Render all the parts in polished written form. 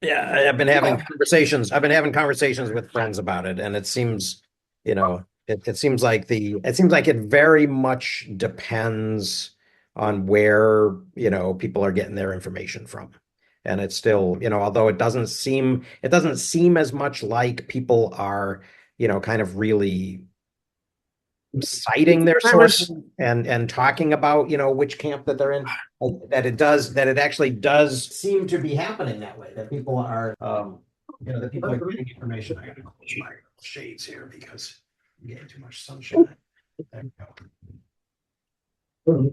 Yeah, I've been having conversations. I've been having conversations with friends about it, and it seems, it seems like it seems like it very much depends on where, people are getting their information from. And it's still, although it doesn't seem as much like people are, kind of really citing their There sources was, and talking about, which camp that they're in, that it actually does seem to be happening that way, that people are, that people are getting information. I gotta close my shades here because I'm getting too much sunshine. There we go.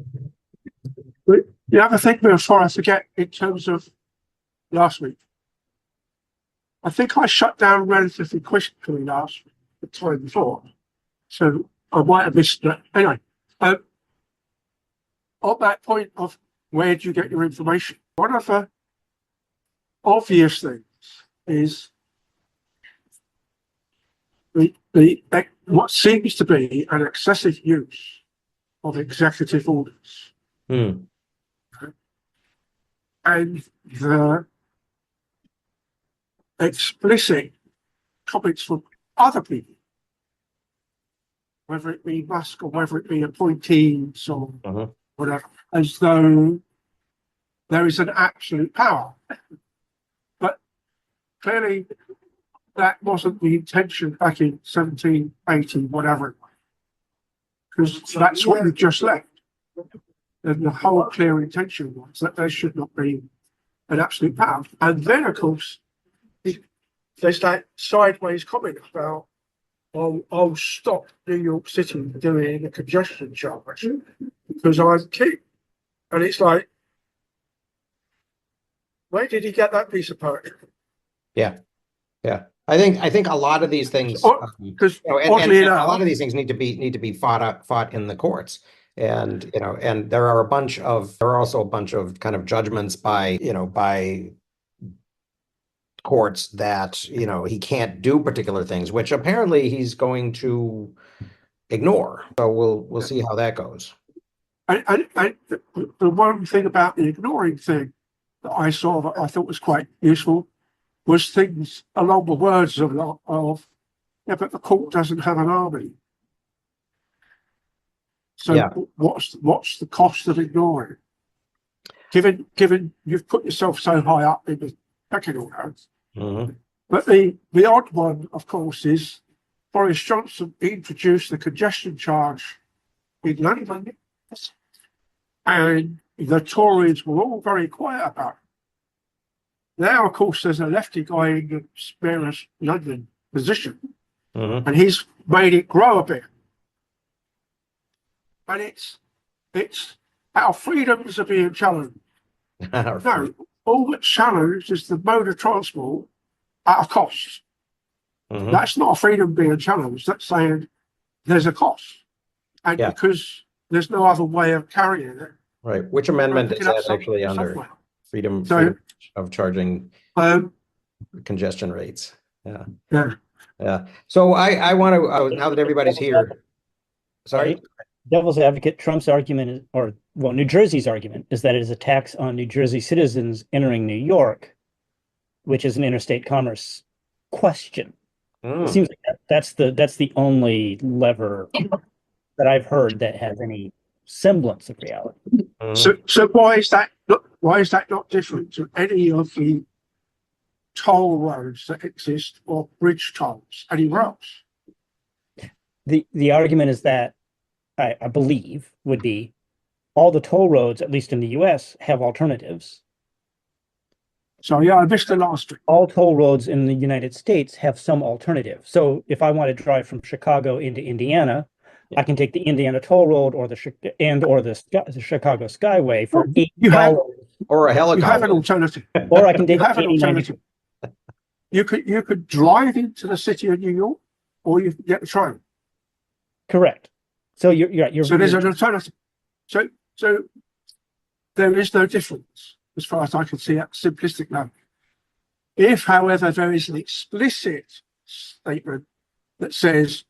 the other thing, before I forget, in terms of last week, I think I shut down relatively quickly last week, the time before. So I might have missed that. Anyway, um, on that point of where do you get your information? One of the obvious things is the what seems to be an excessive use of executive orders Hmm. and the explicit comments from other people, whether it be Musk or whether it be appointees or Uh-huh. whatever, as though there is an absolute power. But clearly, that wasn't the intention back in 1780, whatever it was, because that's what you just left. And the whole clear intention was that there should not be an absolute power. And then, of course, there's that sideways comment about, oh, I'll stop New York City doing a congestion charge because I'm king. And it's like, where did he get that piece of poetry? Yeah. Yeah. I think a lot of these things, Because oddly and a lot enough, of these things need to be fought in the courts. And, and there are also a bunch of kind of judgments by courts that, he can't do particular things, which apparently he's going to ignore. So we'll see how that goes. the one thing about the ignoring thing that I saw that I thought was quite useful was things along the words of yeah, but the court doesn't have an army. So Yeah. what's the cost of ignoring? Given you've put yourself so high up in the pecking order. Hmm. But the odd one, of course, is Boris Johnson introduced the congestion charge in London, and the Tories were all very quiet about it. Now, of course, there's a lefty guy in the Spearless London position, Hmm. and he's made it grow a bit. And it's our freedoms are being challenged. No, all that's challenged is the mode of transport at a cost. Hmm. That's not a freedom being challenged. That's saying there's a cost. And Yeah. because there's no other way of carrying it, Right. Which we're amendment is picking up that actually under? somewhere. Freedom So, of charging um, congestion rates. Yeah. yeah, Yeah. So I want to, now that everybody's here, sorry. Right? Devil's advocate, Trump's argument is, or well, New Jersey's argument is that it is a tax on New Jersey citizens entering New York, which is an interstate commerce question. It Mm. yeah. seems like that's the only lever that I've heard that has any semblance of reality. Mm. So why is that not different to any of the toll roads that exist or bridge tolls anywhere else? The argument is that I believe would be all the toll roads, at least in the US, have alternatives. So yeah, I missed the last week. All toll roads in the United States have some alternative. So if I want to drive from Chicago into Indiana, I can take the Indiana toll road or the Chicago Skyway for You have $8, Or a you have an helicopter. alternative. or I can You take have an 80, 90. alternative. You could drive into the city of New York, or you can get the train. Correct. So you're So there's an alternative. So there is no difference as far as I can see at simplistic level. If, however, there is an explicit statement that says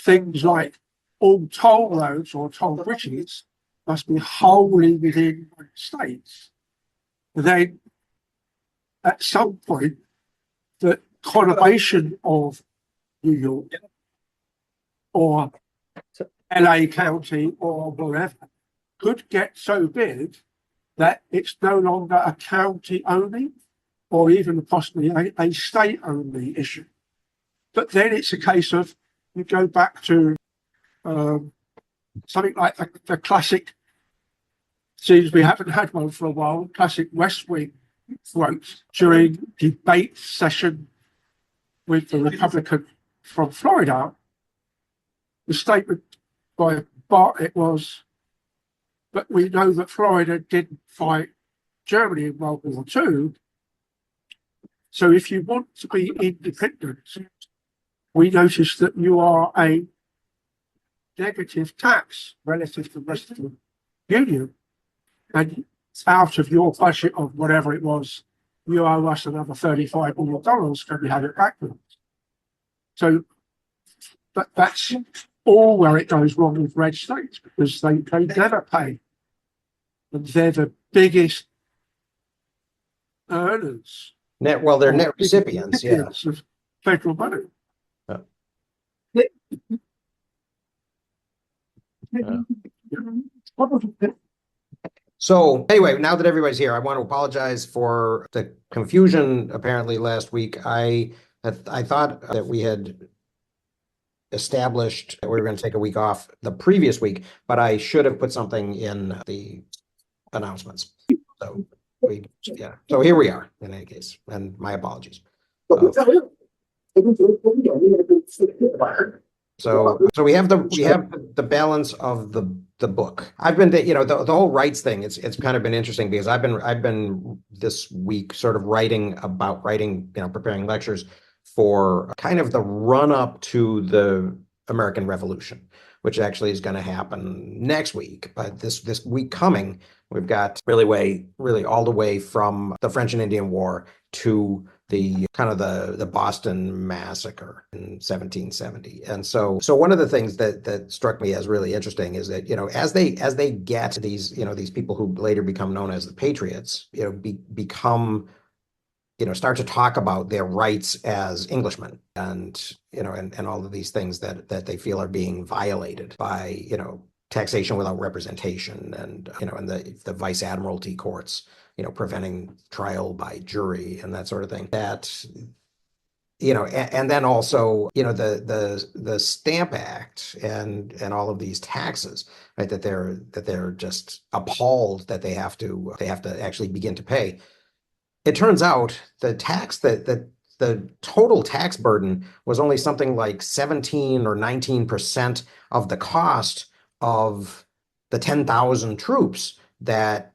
things like all toll roads or toll bridges must be wholly within states, then at some point the conurbation of New York or LA County or whatever could get so big that it's no longer a county only or even possibly a state only issue. But then it's a case of you go back to something like the classic, seems we haven't had one for a while, classic West Wing quote during debate session with the Republican from Florida. The statement by Bartlett was, but we know that Florida didn't fight Germany in World War II. So if you want to be independent, we notice that you are a negative tax relative to the rest of the Union. And out of your budget of whatever it was, you owe us another $35 million. Can we have it back? So that's all where it goes wrong with red states, because they never pay. And they're the biggest earners. They're net recipients, yeah. Of federal money. So anyway, now that everybody's here, I want to apologize for the confusion apparently last week. I thought that we had established that we were going to take a week off the previous week, but I should have put something in the announcements. So so here we are in any case, and my apologies. So we have the balance of the book. I've been the whole rights thing. It's kind of been interesting because I've been this week sort of preparing lectures for kind of the run up to the American Revolution, which actually is going to happen next week. But this week coming, we've got really all the way from the French and Indian War to the kind of the Boston Massacre in 1770. And so one of the things that struck me as really interesting is that, as they get these people who later become known as the Patriots, become start to talk about their rights as Englishmen and all of these things that they feel are being violated by, taxation without representation and the vice admiralty courts, preventing trial by jury and that sort of thing. That, and then also, the Stamp Act and all of these taxes, right? That they're just appalled that they have to actually begin to pay. It turns out the total tax burden was only something like 17 or 19% of the cost of the 10,000 troops that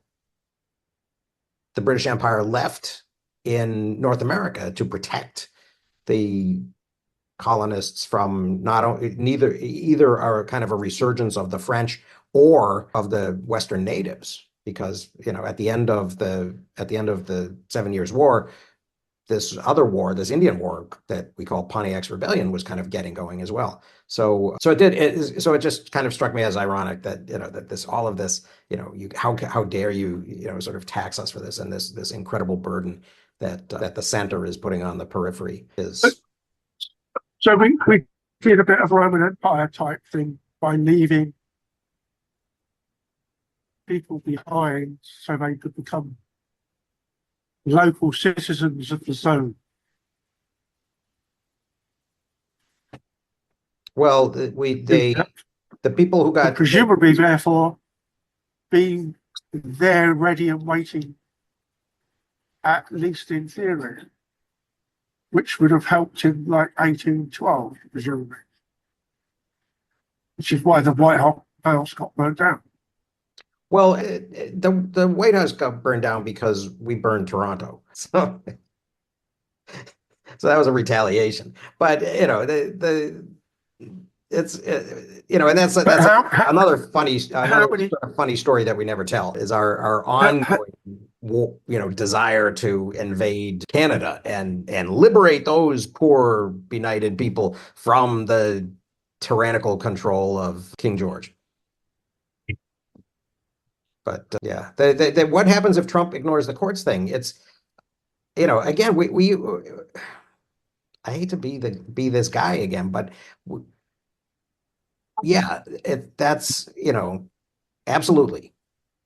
the British Empire left in North America to protect the colonists from either are kind of a resurgence of the French or of the Western natives. Because at the end of the 7 Years' War, this other war, this Indian War that we call Pontiac's Rebellion, was kind of getting going as well. So it just kind of struck me as ironic that how dare you sort of tax us for this, and this incredible burden that the center is putting on the periphery is. So we did a bit of Roman Empire type thing by leaving people behind so they could become local citizens of the zone. Well, the people who got presumably therefore being there ready and waiting, at least in theory, which would have helped in like 1812, presumably, which is why the White House got burnt down. Well, the White House got burned down because we burned Toronto, so that was a retaliation. But and that's another funny story that we never tell is our ongoing desire to invade Canada and liberate those poor benighted people from the tyrannical control of King George. But what happens if Trump ignores the courts thing? again, I hate to be this guy again, but yeah, that's, absolutely.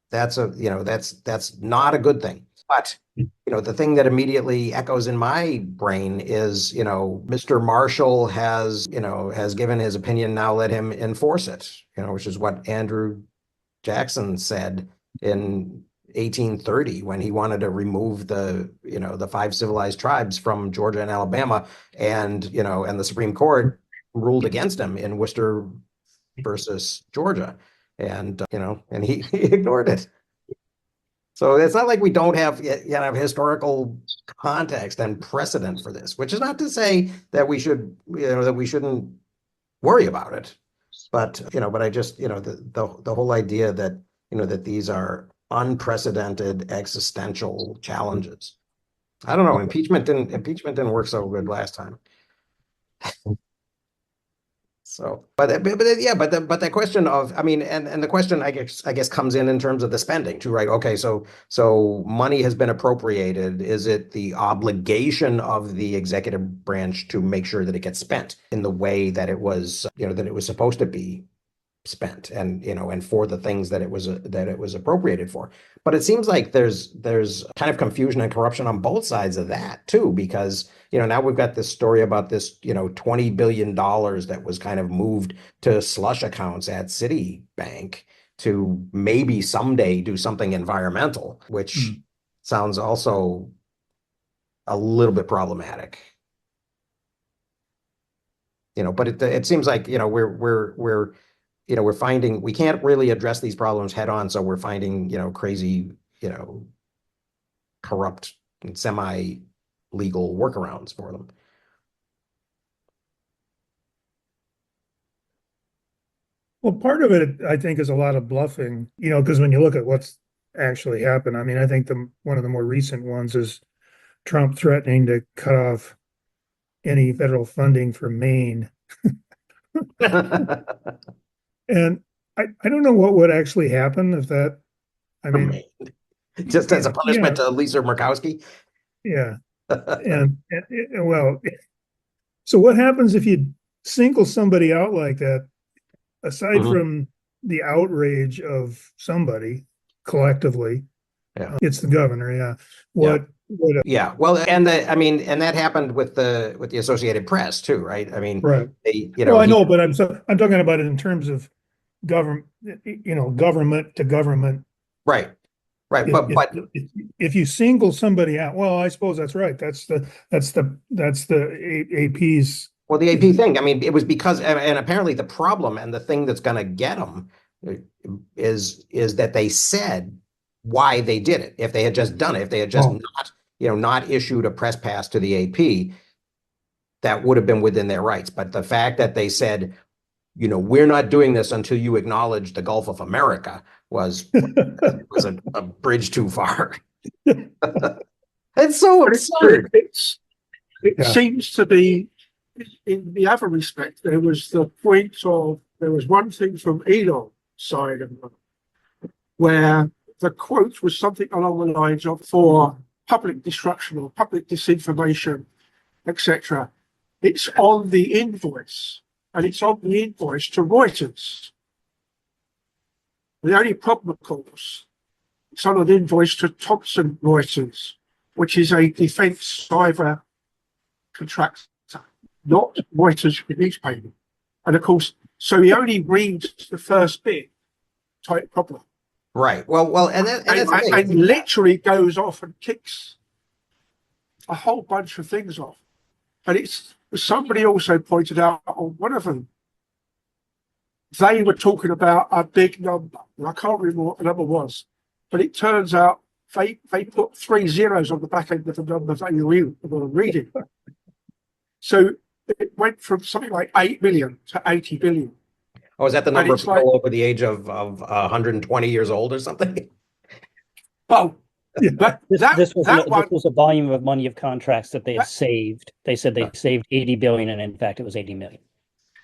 That's not a good thing. But, the thing that immediately echoes in my brain is, Mr. Marshall has given his opinion, now let him enforce it, which is what Andrew Jackson said in 1830 when he wanted to remove the 5 civilized tribes from Georgia and Alabama, and the Supreme Court ruled against him in Worcester versus Georgia, and and he ignored it. So it's not like we don't have historical context and precedent for this, which is not to say that we shouldn't worry about it. But I just the whole idea that that these are unprecedented existential challenges. I don't know. Impeachment didn't work so good last time. So, but the question of, and the question I guess comes in terms of the spending too, right? Okay, so money has been appropriated. Is it the obligation of the executive branch to make sure that it gets spent in the way that it was, that it was supposed to be spent, and and for the things that it was appropriated for? But it seems like there's kind of confusion and corruption on both sides of that too, because now we've got this story about this $20 billion that was kind of moved to slush accounts at Citibank to maybe someday do something environmental, which sounds also a little bit problematic. But it seems like we're finding we can't really address these problems head on, so we're finding crazy corrupt and semi-legal workarounds for them. Well, part of it, I think, is a lot of bluffing, because when you look at what's actually happened, I think one of the more recent ones is Trump threatening to cut off any federal funding for Maine. And I don't know what would actually happen if that, just as a punishment to Lisa Murkowski. Yeah. and well, so what happens if you single somebody out like that, aside from the outrage of somebody collectively? Yeah. It's the governor. Yeah. Yeah. Well, and that happened with the Associated Press too, right? Right. Well, I know, but I'm talking about it in terms of government to government. Right. Right. But if you single somebody out, well, I suppose that's right. That's the AP's. Well, the AP thing, it was because, and apparently the problem and the thing that's going to get them is that they said why they did it. If they had just done it, if they had just not issued a press pass to the AP, that would have been within their rights. But the fact that they said, we're not doing this until you acknowledge the Gulf of America was a bridge too far. It's so absurd. It seems to be, in the other respect, there was the point of, there was one thing from Elon's side of it, where the quote was something along the lines of, for public destruction or public disinformation, etc. It's on the invoice, and it's on the invoice to Reuters. The only problem, of course, it's on an invoice to Thomson Reuters, which is a defense cyber contractor, not Reuters newspaper. And of course, so he only reads the first bit type problem. Right. Well, and literally goes off and kicks a whole bunch of things off. And it's, somebody also pointed out on one of them, they were talking about a big number. I can't remember what the number was, but it turns out they put 3 zeros on the back end of the number that you were reading. So it went from something like 8 million to 80 billion. Oh, is that the number of people over the age of 120 years old or something? Well, this was a volume of money of contracts that they had saved. They said they saved 80 billion, and in fact, it was 80 million.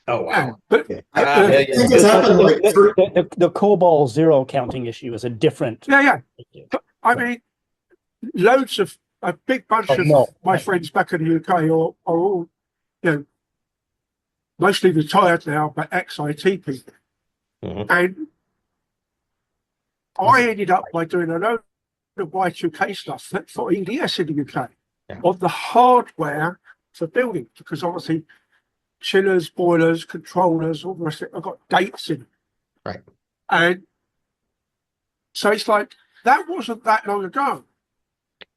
Oh, wow. But think it's happened like the COBOL zero counting issue is a different. Yeah. I mean, loads of a big bunch Oh, of no. my friends back in the UK are all, you know, mostly retired now, but ex-IT people. Mhm. And I ended up by doing a load of Y2K stuff for EDS in the UK Yeah. on the hardware for building, because obviously chillers, boilers, controllers, all the rest of it, I've got dates in it. Right. And so it's like, that wasn't that long ago.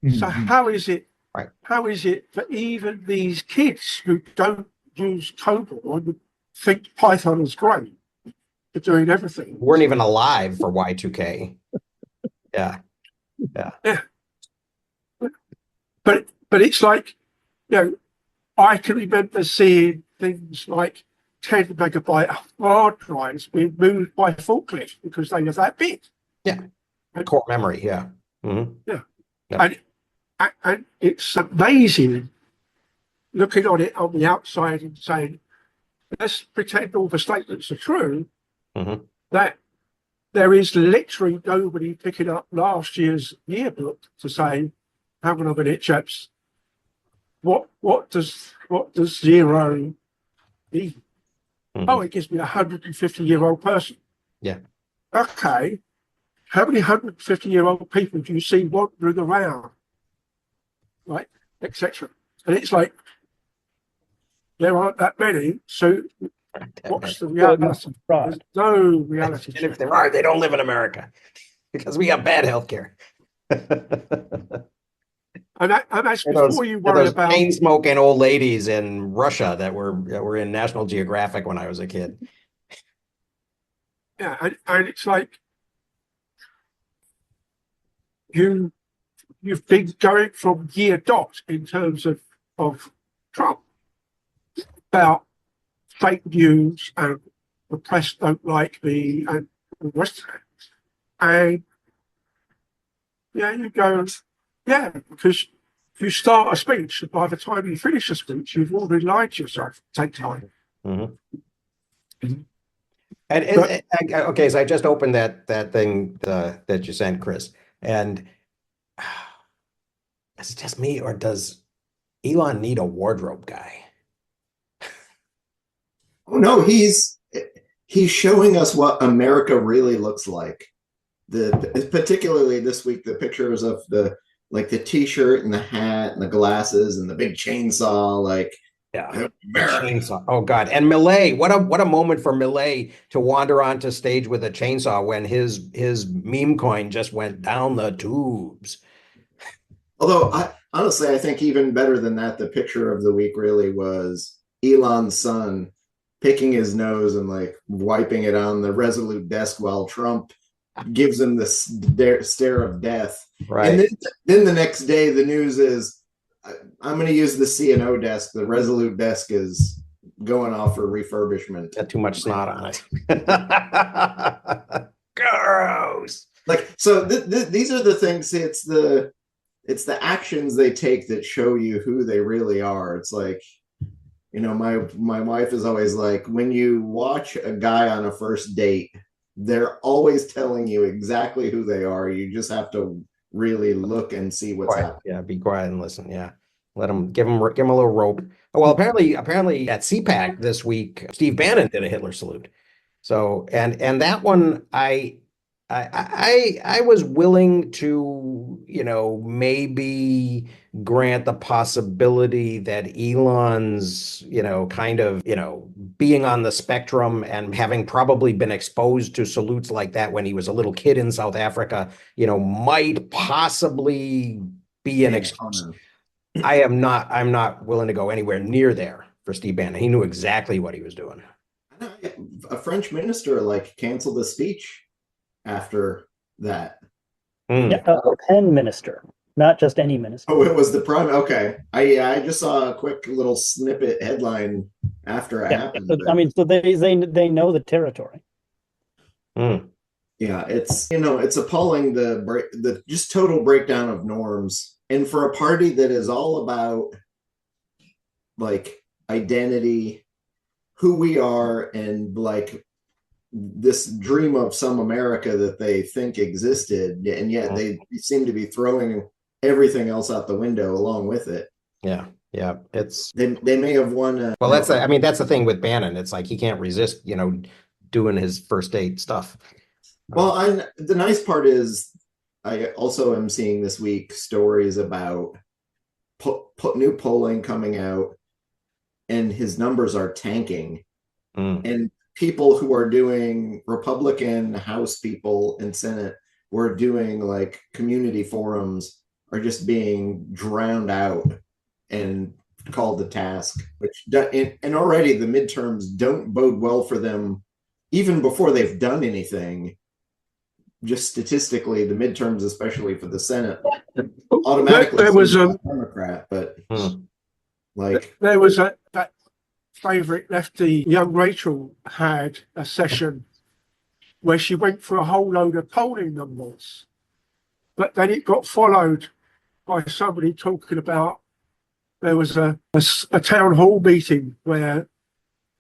So Mhm. how is it? Right. How is it that even these kids who don't use COBOL would think Python is great for doing everything? Weren't even alive for Y2K. Yeah. But it's like, you know, I can remember seeing things like 10 megabyte hard drives being moved by forklift because they were that big. Core memory. Yeah. Mhm. And it's amazing looking on it on the outside and saying, let's pretend all the statements are true, Mhm. that there is literally nobody picking up last year's yearbook to say, hang on a minute, chaps, what does zero mean? Mhm. Oh, it gives me a 150-year-old person. Yeah. Okay. How many 150-year-old people do you see wandering around? Right, etc. And it's like, there aren't that many, so what's the reality? There's Fraud. no reality. And if there are, they don't live in America because we got bad healthcare. And that's They're before you they're worry those about, chain smoking old ladies in Russia that were in National Geographic when I was a kid. yeah, and it's like, you've been going from year dot in terms of Trump about fake news and the press don't like me and the rest of it. And yeah, you go, yeah, because you start a speech, and by the time you finish a speech, you've already lied to yourself. Take time. Mhm. Mhm. Okay, so I just opened that thing that you sent, Chris, and is it just me or does Elon need a wardrobe guy? Oh no, he's showing us what America really looks like. Particularly this week, the pictures of the t-shirt and the hat and the glasses and the big chainsaw, like Yeah, the America. chainsaw. Oh God! And Millet, what a moment for Millet to wander onto stage with a chainsaw when his meme coin just went down the tubes. Although honestly, I think even better than that, the picture of the week really was Elon's son picking his nose and like wiping it on the Resolute desk while Trump gives him this stare of death. Right. And then the next day, the news is, I'm going to use the C&O desk. The Resolute desk is going off for refurbishment. Got too much snot on it. Gross. Like, so these are the things. It's the actions they take that show you who they really are. It's like, you know, my wife is always like, when you watch a guy on a first date, they're always telling you exactly who they are. You just have to really look and see what's Quiet. happening. Yeah, be quiet and listen. Yeah. Let him give him a little rope. Well, apparently at CPAC this week, Steve Bannon did a Hitler salute. So and that one I was willing to, you know, maybe grant the possibility that Elon's, you know, kind of, you know, being on the spectrum and having probably been exposed to salutes like that when he was a little kid in South Africa, you know, might possibly be an excuse. I'm not willing to go anywhere near there for Steve Bannon. He knew exactly what he was doing. A French minister like canceled a speech after that. Yeah, a pen minister, not just any minister. Oh, it was the prime. Okay, I just saw a quick little snippet headline after it happened. I mean, so they know the territory. Yeah, it's, you know, it's appalling the just total breakdown of norms, and for a party that is all about like identity, who we are, and like this dream of some America that they think existed, and yet they seem to be throwing everything else out the window along with it. Yeah, yeah. It's They may have won. well, that's I mean, that's the thing with Bannon. It's like he can't resist, doing his first date stuff. Well, the nice part is I also am seeing this week stories about new polling coming out, and his numbers are tanking. And people who are doing Republican House people and Senate who are doing like community forums are just being drowned out and called to task, and already the midterms don't bode well for them even before they've done anything. Just statistically, the midterms, especially for the Senate, automatically there was a Democrat, but like there was that favorite lefty, young Rachel had a session where she went through a whole load of polling numbers, but then it got followed by somebody talking about there was a town hall meeting where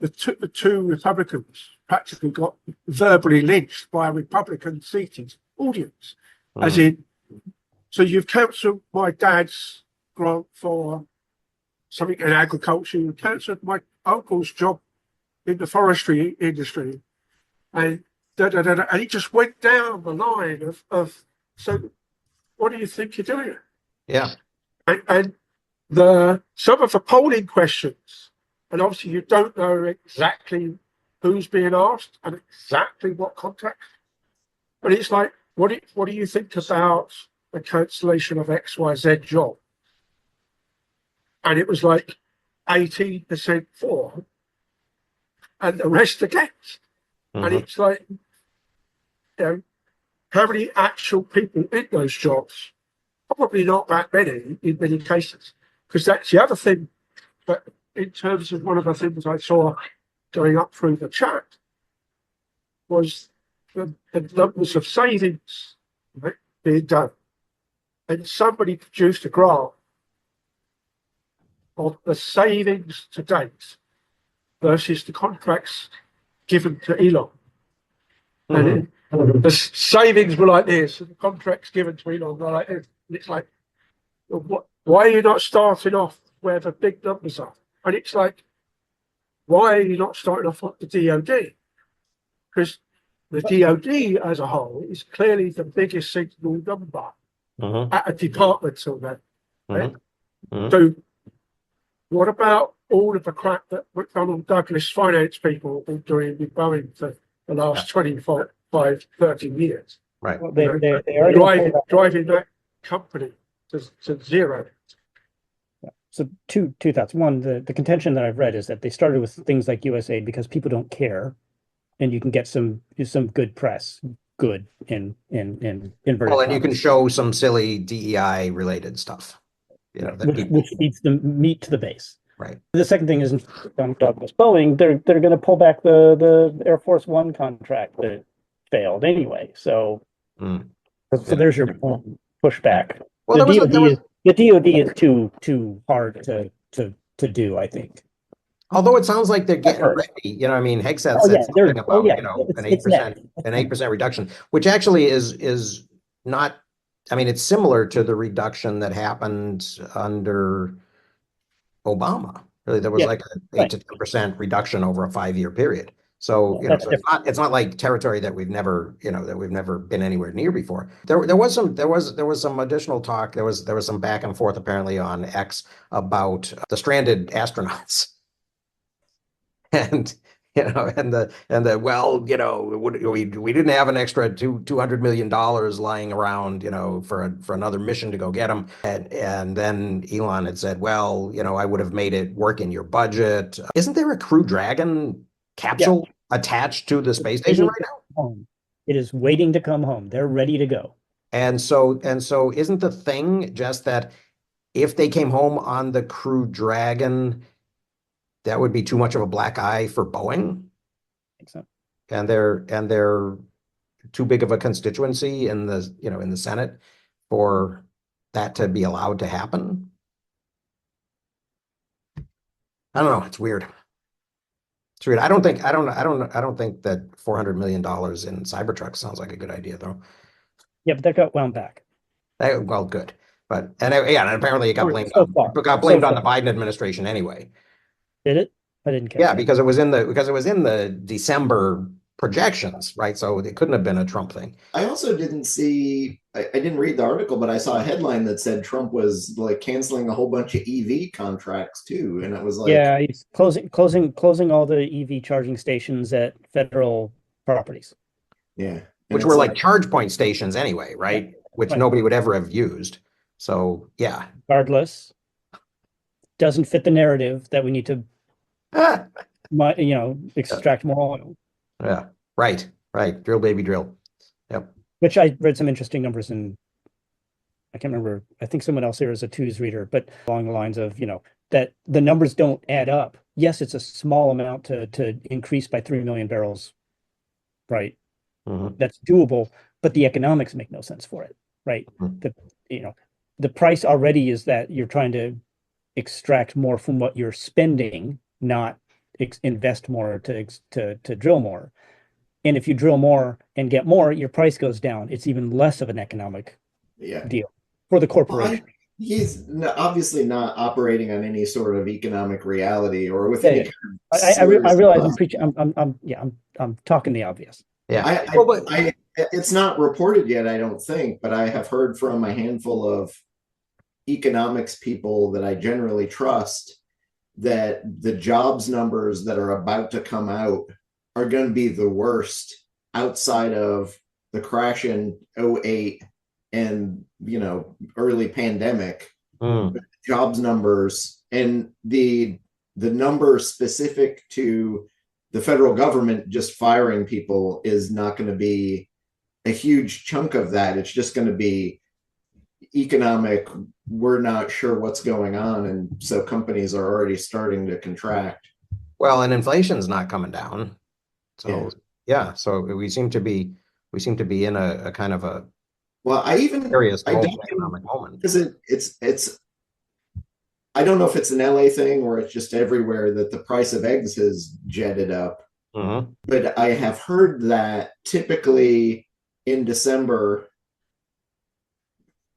the two Republicans practically got verbally lynched by a Republican seated audience, as in, so you've cancelled my dad's grant for something in agriculture, you've cancelled my uncle's job in the forestry industry, and and it just went down the line of so what do you think you're doing? Yeah. And some of the polling questions, and obviously you don't know exactly who's being asked and exactly what context, but it's like, what do you think about the cancellation of XYZ job? And it was like 18% for, and the rest against. And it's like, how many actual people in those jobs? Probably not that many in many cases, because that's the other thing. But in terms of one of the things I saw going up through the chat was the numbers of savings being done. And somebody produced a graph of the savings to date versus the contracts given to Elon. And the savings were like this, and the contracts given to Elon were like this. And it's like, why are you not starting off where the big numbers are? And it's like, why are you not starting off at the DOD? Because the DOD as a whole is clearly the biggest single number at a departmental level. Right? So what about all of the crap that McDonnell Douglas finance people have been doing with Boeing for the last 25, 30 years? Right. Well, they are driving that company to zero. So two thoughts. One, the contention that I've read is that they started with things like USAID because people don't care, and you can get some good press, good in inverted. Well, and you can show some silly DEI related stuff, which feeds the meat to the base. Right. The second thing is on Douglas Boeing, they're going to pull back the Air Force One contract that failed anyway. So there's your pushback. Well, the DOD is too hard to do, I think. Although it sounds like they're getting ready, I mean, Hegseth said something about an 8% reduction, which actually is not. I mean, it's similar to the reduction that happened under Obama. Really, there was like an 8 to 10% reduction over a 5-year period. So so it's not like territory that we've never been anywhere near before. There was some additional talk. There was some back and forth apparently on X about the stranded astronauts, and we didn't have an extra $200 million lying around for another mission to go get them, and then Elon had said, well, I would have made it work in your budget. Isn't there a Crew Dragon capsule attached to the space station right now? It is waiting to come home. They're ready to go. And so isn't the thing just that if they came home on the Crew Dragon, that would be too much of a black eye for Boeing? I think so. And they're too big of a constituency in the Senate for that to be allowed to happen. I don't know. It's weird. It's weird. I don't think that $400 million in Cybertruck sounds like a good idea, though. Yeah, but that got wound back. Well, good. But yeah, and apparently it got blamed So far. on the Biden administration anyway. Did it? I didn't catch Yeah, that. because it was in the December projections, right? So it couldn't have been a Trump thing. I also didn't see, I didn't read the article, but I saw a headline that said Trump was like canceling a whole bunch of EV contracts too. And it was like, Yeah, he's closing all the EV charging stations at federal properties. yeah. Which were like charge point stations anyway, right? Which Right. nobody would ever have used. So yeah. Regardless, doesn't fit the narrative that we need to, extract more oil. Yeah. Right. Drill, baby, drill. Yep. Which I read some interesting numbers in. I can't remember. I think someone else here is a twos reader, but along the lines of, that the numbers don't add up. Yes, it's a small amount to increase by 3 million barrels, right? Mhm. That's doable, but the economics make no sense for it, right? Mhm. The price already is that you're trying to extract more from what you're spending, not invest more to drill more. And if you drill more and get more, your price goes down. It's even less of an economic yeah. deal for the corporation. He's obviously not operating on any sort of economic reality or with Yeah, any yeah. kind of I serious realize I'm thought. preaching. I'm talking the obvious. Yeah. It's not reported yet, I don't think, but I have heard from a handful of economics people that I generally trust that the jobs numbers that are about to come out are going to be the worst outside of the crash in 08 and early pandemic. Jobs numbers and the number specific to the federal government just firing people is not going to be a huge chunk of that. It's just going to be economic. We're not sure what's going on, and so companies are already starting to contract. Well, and inflation's not coming down. So Yeah. so we seem to be in a kind of a Well, serious I don't economic moment. because it's I don't know if it's an LA thing or it's just everywhere that the price of eggs has jetted up. Mhm. But I have heard that typically in December,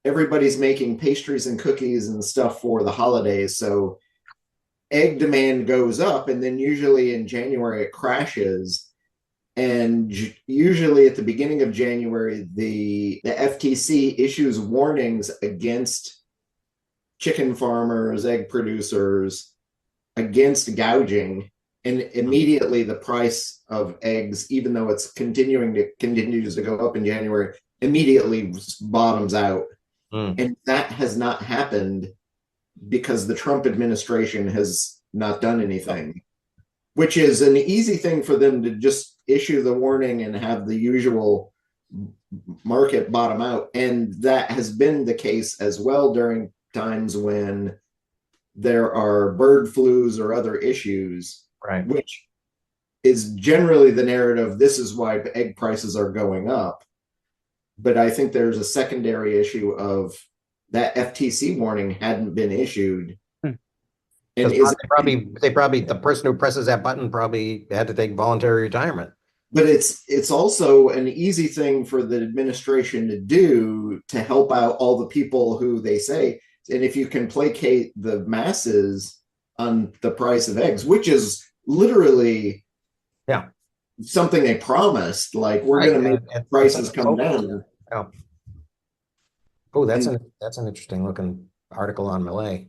everybody's making pastries and cookies and stuff for the holidays. So egg demand goes up, and then usually in January it crashes. And usually at the beginning of January, the FTC issues warnings against chicken farmers, egg producers, against gouging. And immediately the price of eggs, even though it's continues to go up in January, immediately bottoms out. And that has not happened because the Trump administration has not done anything, which is an easy thing for them to just issue the warning and have the usual market bottom out. And that has been the case as well during times when there are bird flus or other issues, Right. which is generally the narrative. This is why egg prices are going up. But I think there's a secondary issue of that FTC warning hadn't been issued. And they probably the person who presses that button probably had to take voluntary retirement. But it's also an easy thing for the administration to do to help out all the people who they say. And if you can placate the masses on the price of eggs, which is literally something they promised, like we're going to make prices come down. Yeah. Oh, that's an interesting looking article on Millet.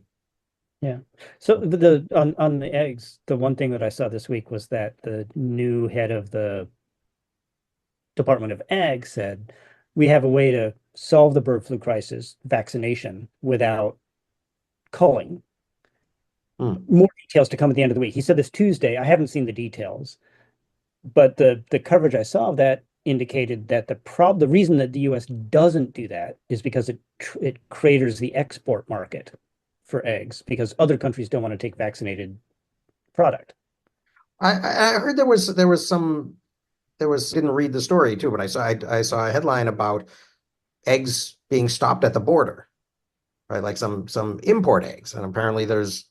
Yeah. So on the eggs, the one thing that I saw this week was that the new head of the Department of Ag said, we have a way to solve the bird flu crisis, vaccination, without culling. More details to come at the end of the week. He said this Tuesday. I haven't seen the details, but the coverage I saw of that indicated that the reason that the U.S. doesn't do that is because it craters the export market for eggs, because other countries don't want to take vaccinated product. I heard there was didn't read the story too, but I saw a headline about eggs being stopped at the border, right? Like some import eggs, and apparently there's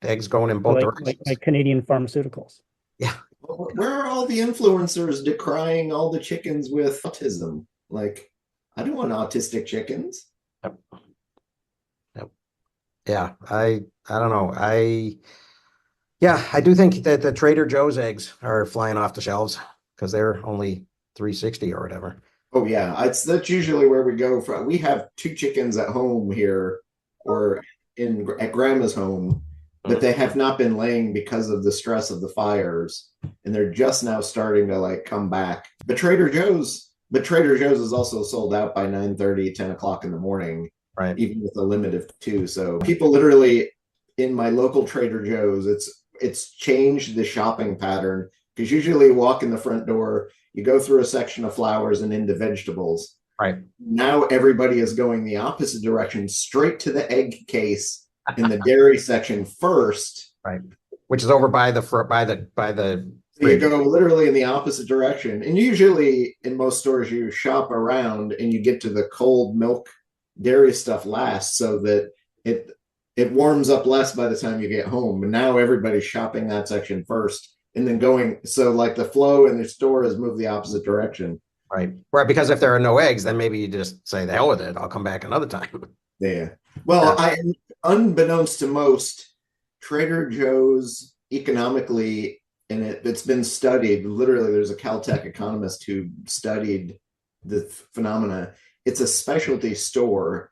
eggs going in both directions. Like Canadian pharmaceuticals. Yeah. Where are all the influencers decrying all the chickens with autism? Like, I don't want autistic chickens. Yeah, I don't know. Yeah, I do think that the Trader Joe's eggs are flying off the shelves because they're only 360 or whatever. Oh yeah, that's usually where we go from. We have two chickens at home here, or in at grandma's home, but Mhm. they have not been laying because of the stress of the fires, and they're just now starting to like come back. But Trader Joe's is also sold out by 9:30, 10 o'clock in the morning, Right. even with a limit of two. So people literally in my local Trader Joe's, it's changed the shopping pattern because usually you walk in the front door, you go through a section of flowers and into vegetables. Right. Now everybody is going the opposite direction, straight to the egg case in the dairy section first. Right. Which is over by the So you fridge. go literally in the opposite direction. And usually in most stores, you shop around and you get to the cold milk dairy stuff last so that it it warms up less by the time you get home. And now everybody's shopping that section first and then going. So like the flow in the store has moved the opposite direction. Right. Right. Because if there are no eggs, then maybe you just say the hell with it. I'll come back another time. Yeah. Well, Yeah. unbeknownst to most, Trader Joe's economically, and it's been studied. Literally, there's a Caltech economist who studied the phenomena. It's a specialty store,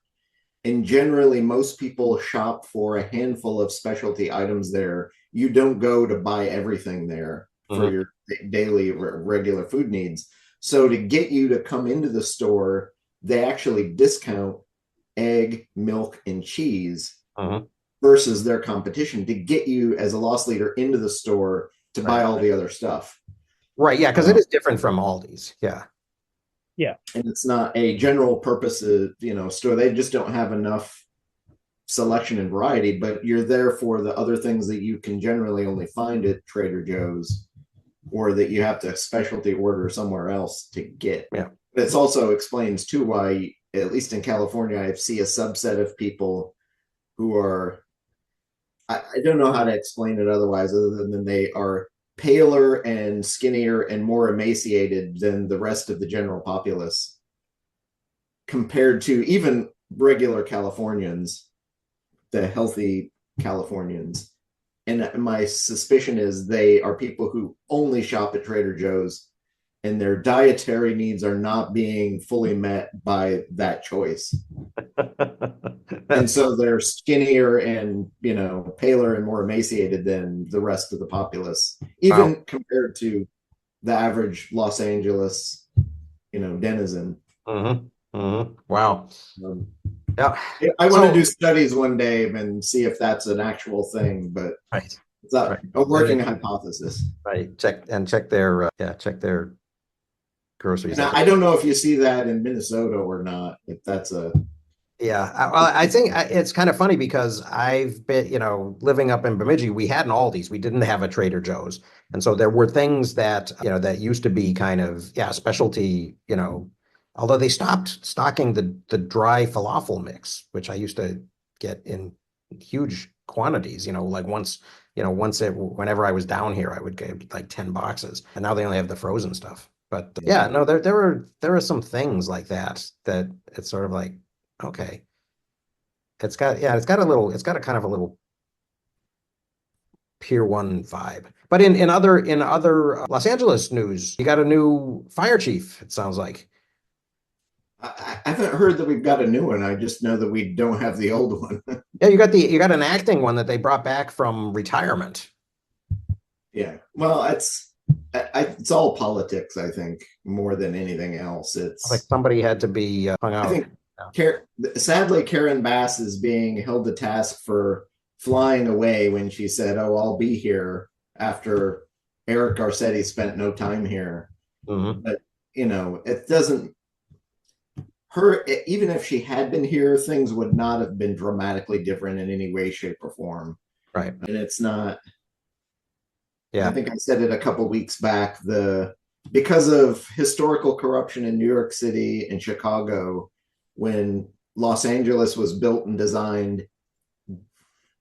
and generally, most people shop for a handful of specialty items there. You don't go to buy everything there for Mhm. your daily regular food needs. So to get you to come into the store, they actually discount egg, milk, and cheese Mhm. versus their competition to get you as a loss leader into the store to buy Right. all the other stuff. Right. Yeah, because it is different from Aldi's. Yeah. And it's not a general purpose, store. They just don't have enough selection and variety, but you're there for the other things that you can generally only find at Trader Joe's or that you have to specialty order somewhere else to get. Yeah. This also explains too why, at least in California, I see a subset of people who are, I don't know how to explain it otherwise, other than they are paler and skinnier and more emaciated than the rest of the general populace compared to even regular Californians, the healthy Californians. And my suspicion is they are people who only shop at Trader Joe's and their dietary needs are not being fully met by that choice. And so they're skinnier and, paler and more emaciated than the rest of the populace, even Wow. compared to the average Los Angeles, denizen. Wow. Um, Yeah. I want to So, do studies one day and see if that's an actual thing, but right. it's a Right. working hypothesis. Right. Check their check their groceries. And I don't know if you see that in Minnesota or not, if that's a. Yeah, well, I think it's kind of funny because I've been, living up in Bemidji, we had an Aldi's, we didn't have a Trader Joe's, and so there were things that, that used to be kind of, yeah, specialty, although they stopped stocking the dry falafel mix, which I used to get in huge quantities, like whenever I was down here, I would get like 10 boxes, and now they only have the frozen stuff. But yeah, no, there are some things like that it's sort of like. Okay. It's got a kind of a little Pier 1 vibe. But in other Los Angeles news, you got a new fire chief, it sounds like. I haven't heard that we've got a new one. I just know that we don't have the old one. Yeah, you got an acting one that they brought back from retirement. Yeah. Well, it's all politics, I think, more than anything else. Like somebody had to be hung I out. think, sadly, Karen Bass is being held to task for flying away when she said, "Oh, I'll be here," after Eric Garcetti spent no time here. Mhm. But it doesn't. Even if she had been here, things would not have been dramatically different in any way, shape, or form. Right. And it's not. Yeah. I think I said it a couple weeks back. Because of historical corruption in New York City and Chicago, when Los Angeles was built and designed,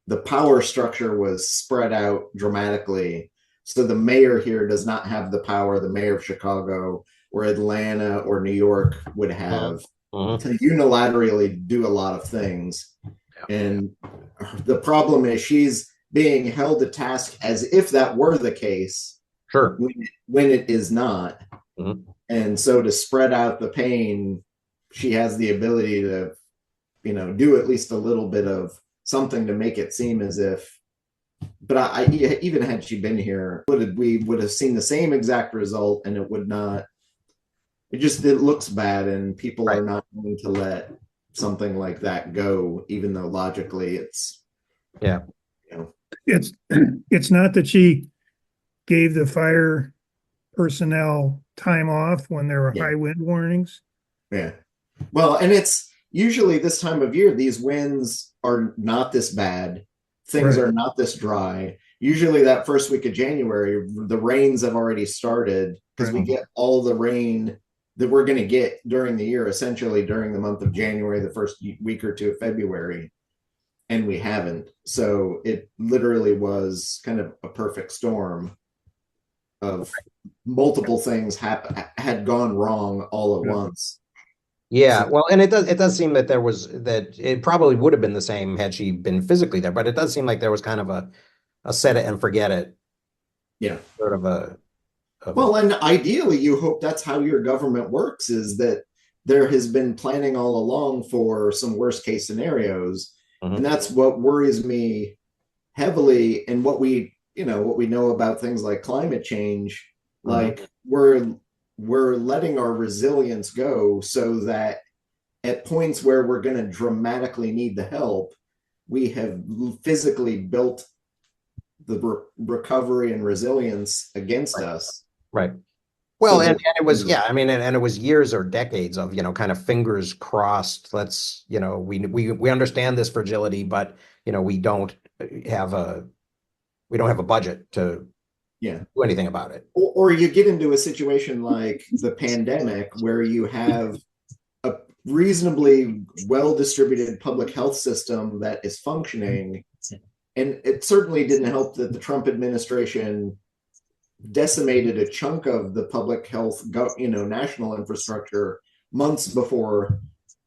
the power structure was spread out dramatically. So the mayor here does not have the power the mayor of Chicago or Atlanta or New York would have Mhm. to unilaterally do a lot of things. And the problem is she's being held to task as if that were the case Sure. when it is not. Mhm. And so to spread out the pain, she has the ability to, do at least a little bit of something to make it seem as if. But I even had she been here, we would have seen the same exact result, and it would not. It looks bad, and people Right. are not going to let something like that go, even though logically it's. Yeah. It's, it's not that she gave the fire personnel time off when there were Yeah. high wind warnings. Yeah. Well, and it's usually this time of year, these winds are not this bad. Things Right. are not this dry. Usually that first week of January, the rains have already started because we Right. get all the rain that we're going to get during the year, essentially during the month of January, the first week or two of February. And we haven't. So it literally was kind of a perfect storm of multiple things had gone wrong all at Yeah. once. Yeah, So- well, and it does seem that that it probably would have been the same had she been physically there, but it does seem like there was kind of a set it and forget it Yeah. sort of Well, and ideally, you hope that's how your government works, is that there has been planning all along for some worst case scenarios. Mhm. And that's what worries me heavily. And what we know about things like climate change, like we're letting our resilience go so that at points where we're going to dramatically need the help, we have physically built the recovery and resilience against us. Right. Well, So and that- it was, yeah, I mean, and it was years or decades of, kind of fingers crossed. Let's, we understand this fragility, but, we don't have a budget to Yeah. do anything about it. Or you get into a situation like the pandemic where you have a reasonably well distributed public health system that is functioning. And it certainly didn't help that the Trump administration decimated a chunk of the public health, national infrastructure months before,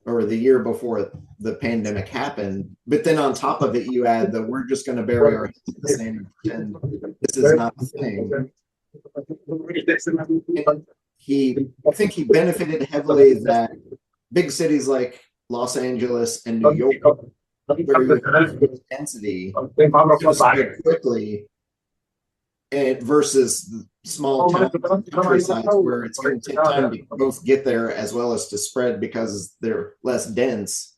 or the year before the pandemic happened. But then on top of it, you add that we're just going to bury our heads in the sand and pretend this is not a thing. And I think he benefited heavily that big cities like Los Angeles and New York, where you have density, just quickly, and versus small towns, countrysides, where it's going to take time to both get there as well as to spread because they're less dense,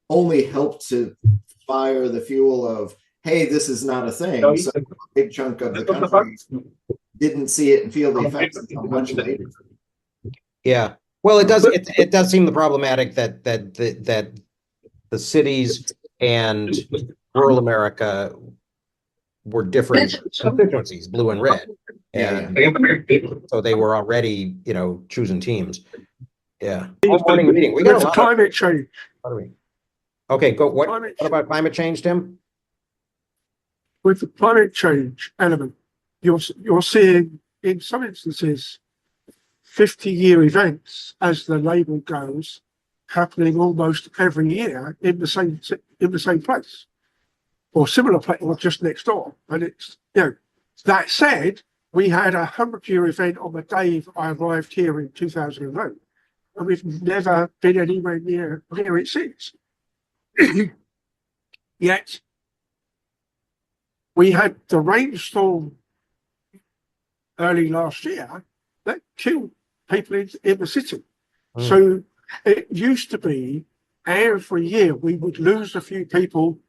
only help to fire the fuel of, hey, this is not a thing. So a big chunk of the country didn't see it and feel the effects until much later. Yeah. Well, it does seem the problematic that the cities and rural America were different constituencies, blue and red. And so they were already, choosing teams. Yeah. Morning meeting. We got a With lot climate change. Okay, go. What Climate about climate change, Tim? With the climate change element, you're seeing in some instances 50-year events, as the label goes, happening almost every year in the same place, or similar place, or just next door. And it's that said, we had a 100-year event on the day I arrived here in 2008, and we've never been anywhere near it since. Yet we had the rainstorm early last year that killed people in the city. So it used to be every year we would lose a few people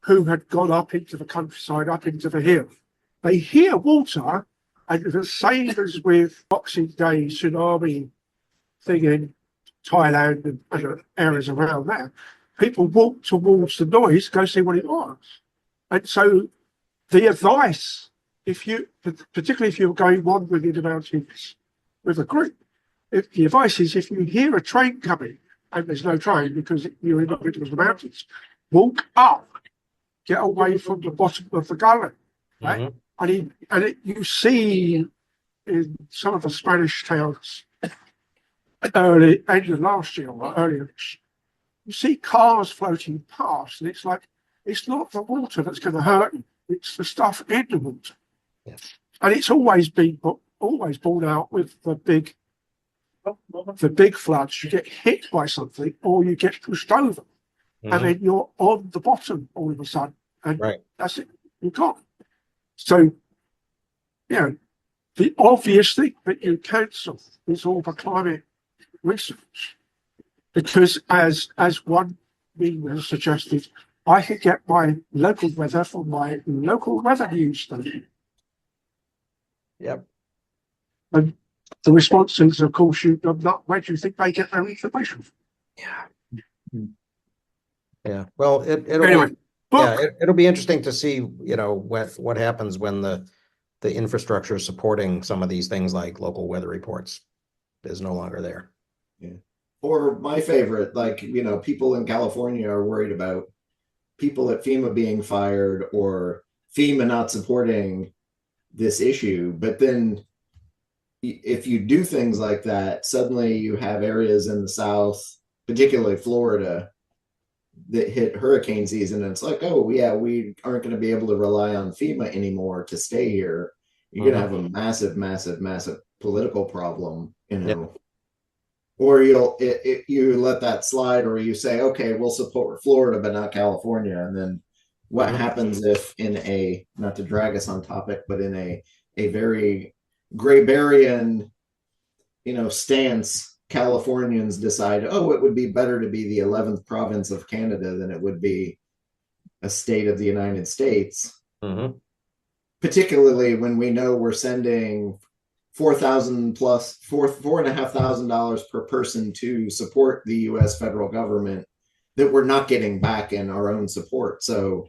who had gone up into the countryside, up into the hills. They hear water, and the same as with Boxing Day tsunami thing in Thailand and other areas around there, people walk towards the noise, go see what it was. And so the advice, particularly if you're going wandering in the mountains with a group, the advice is if you hear a train coming, and there's no train because you're in the middle of the mountains, walk up, get away from the bottom of the gully. Right? You see in some of the Spanish towns early end of last year or earlier, you see cars floating past, and it's like, it's not the water that's going to hurt you, it's the stuff in the water. Yeah. And it's always brought out with the big floods. You get hit by something or you get pushed over, and Mhm. then you're on the bottom all of a sudden, and Right. that's it, you're gone. So, you know, the obvious thing that you cancel is all the climate research, because as one meme has suggested, I could get my local weather from my local weather news station. Yep. And the response is, of course, where do you think they get their information from? Yeah. Yeah. Well, it'll Anyway, be, book. it'll be interesting to see, what happens when the infrastructure supporting some of these things like local weather reports is no longer there. Or my favorite, like, people in California are worried about people at FEMA being fired or FEMA not supporting this issue. But then if you do things like that, suddenly you have areas in the South, particularly Florida, that hit hurricane season. And it's like, oh, yeah, we aren't going to be able to rely on FEMA anymore to stay here. You're going to have a massive, massive, massive political problem, Yep. Or you let that slide, or you say, okay, we'll support Florida, but not California. And then what happens if not to drag us on topic, but in a very Grayberian, stance, Californians decide, oh, it would be better to be the 11th province of Canada than it would be a state of the United States. Mm-hmm. Particularly when we know we're sending $4,500 per person to support the U.S. federal government that we're not getting back in our own support. So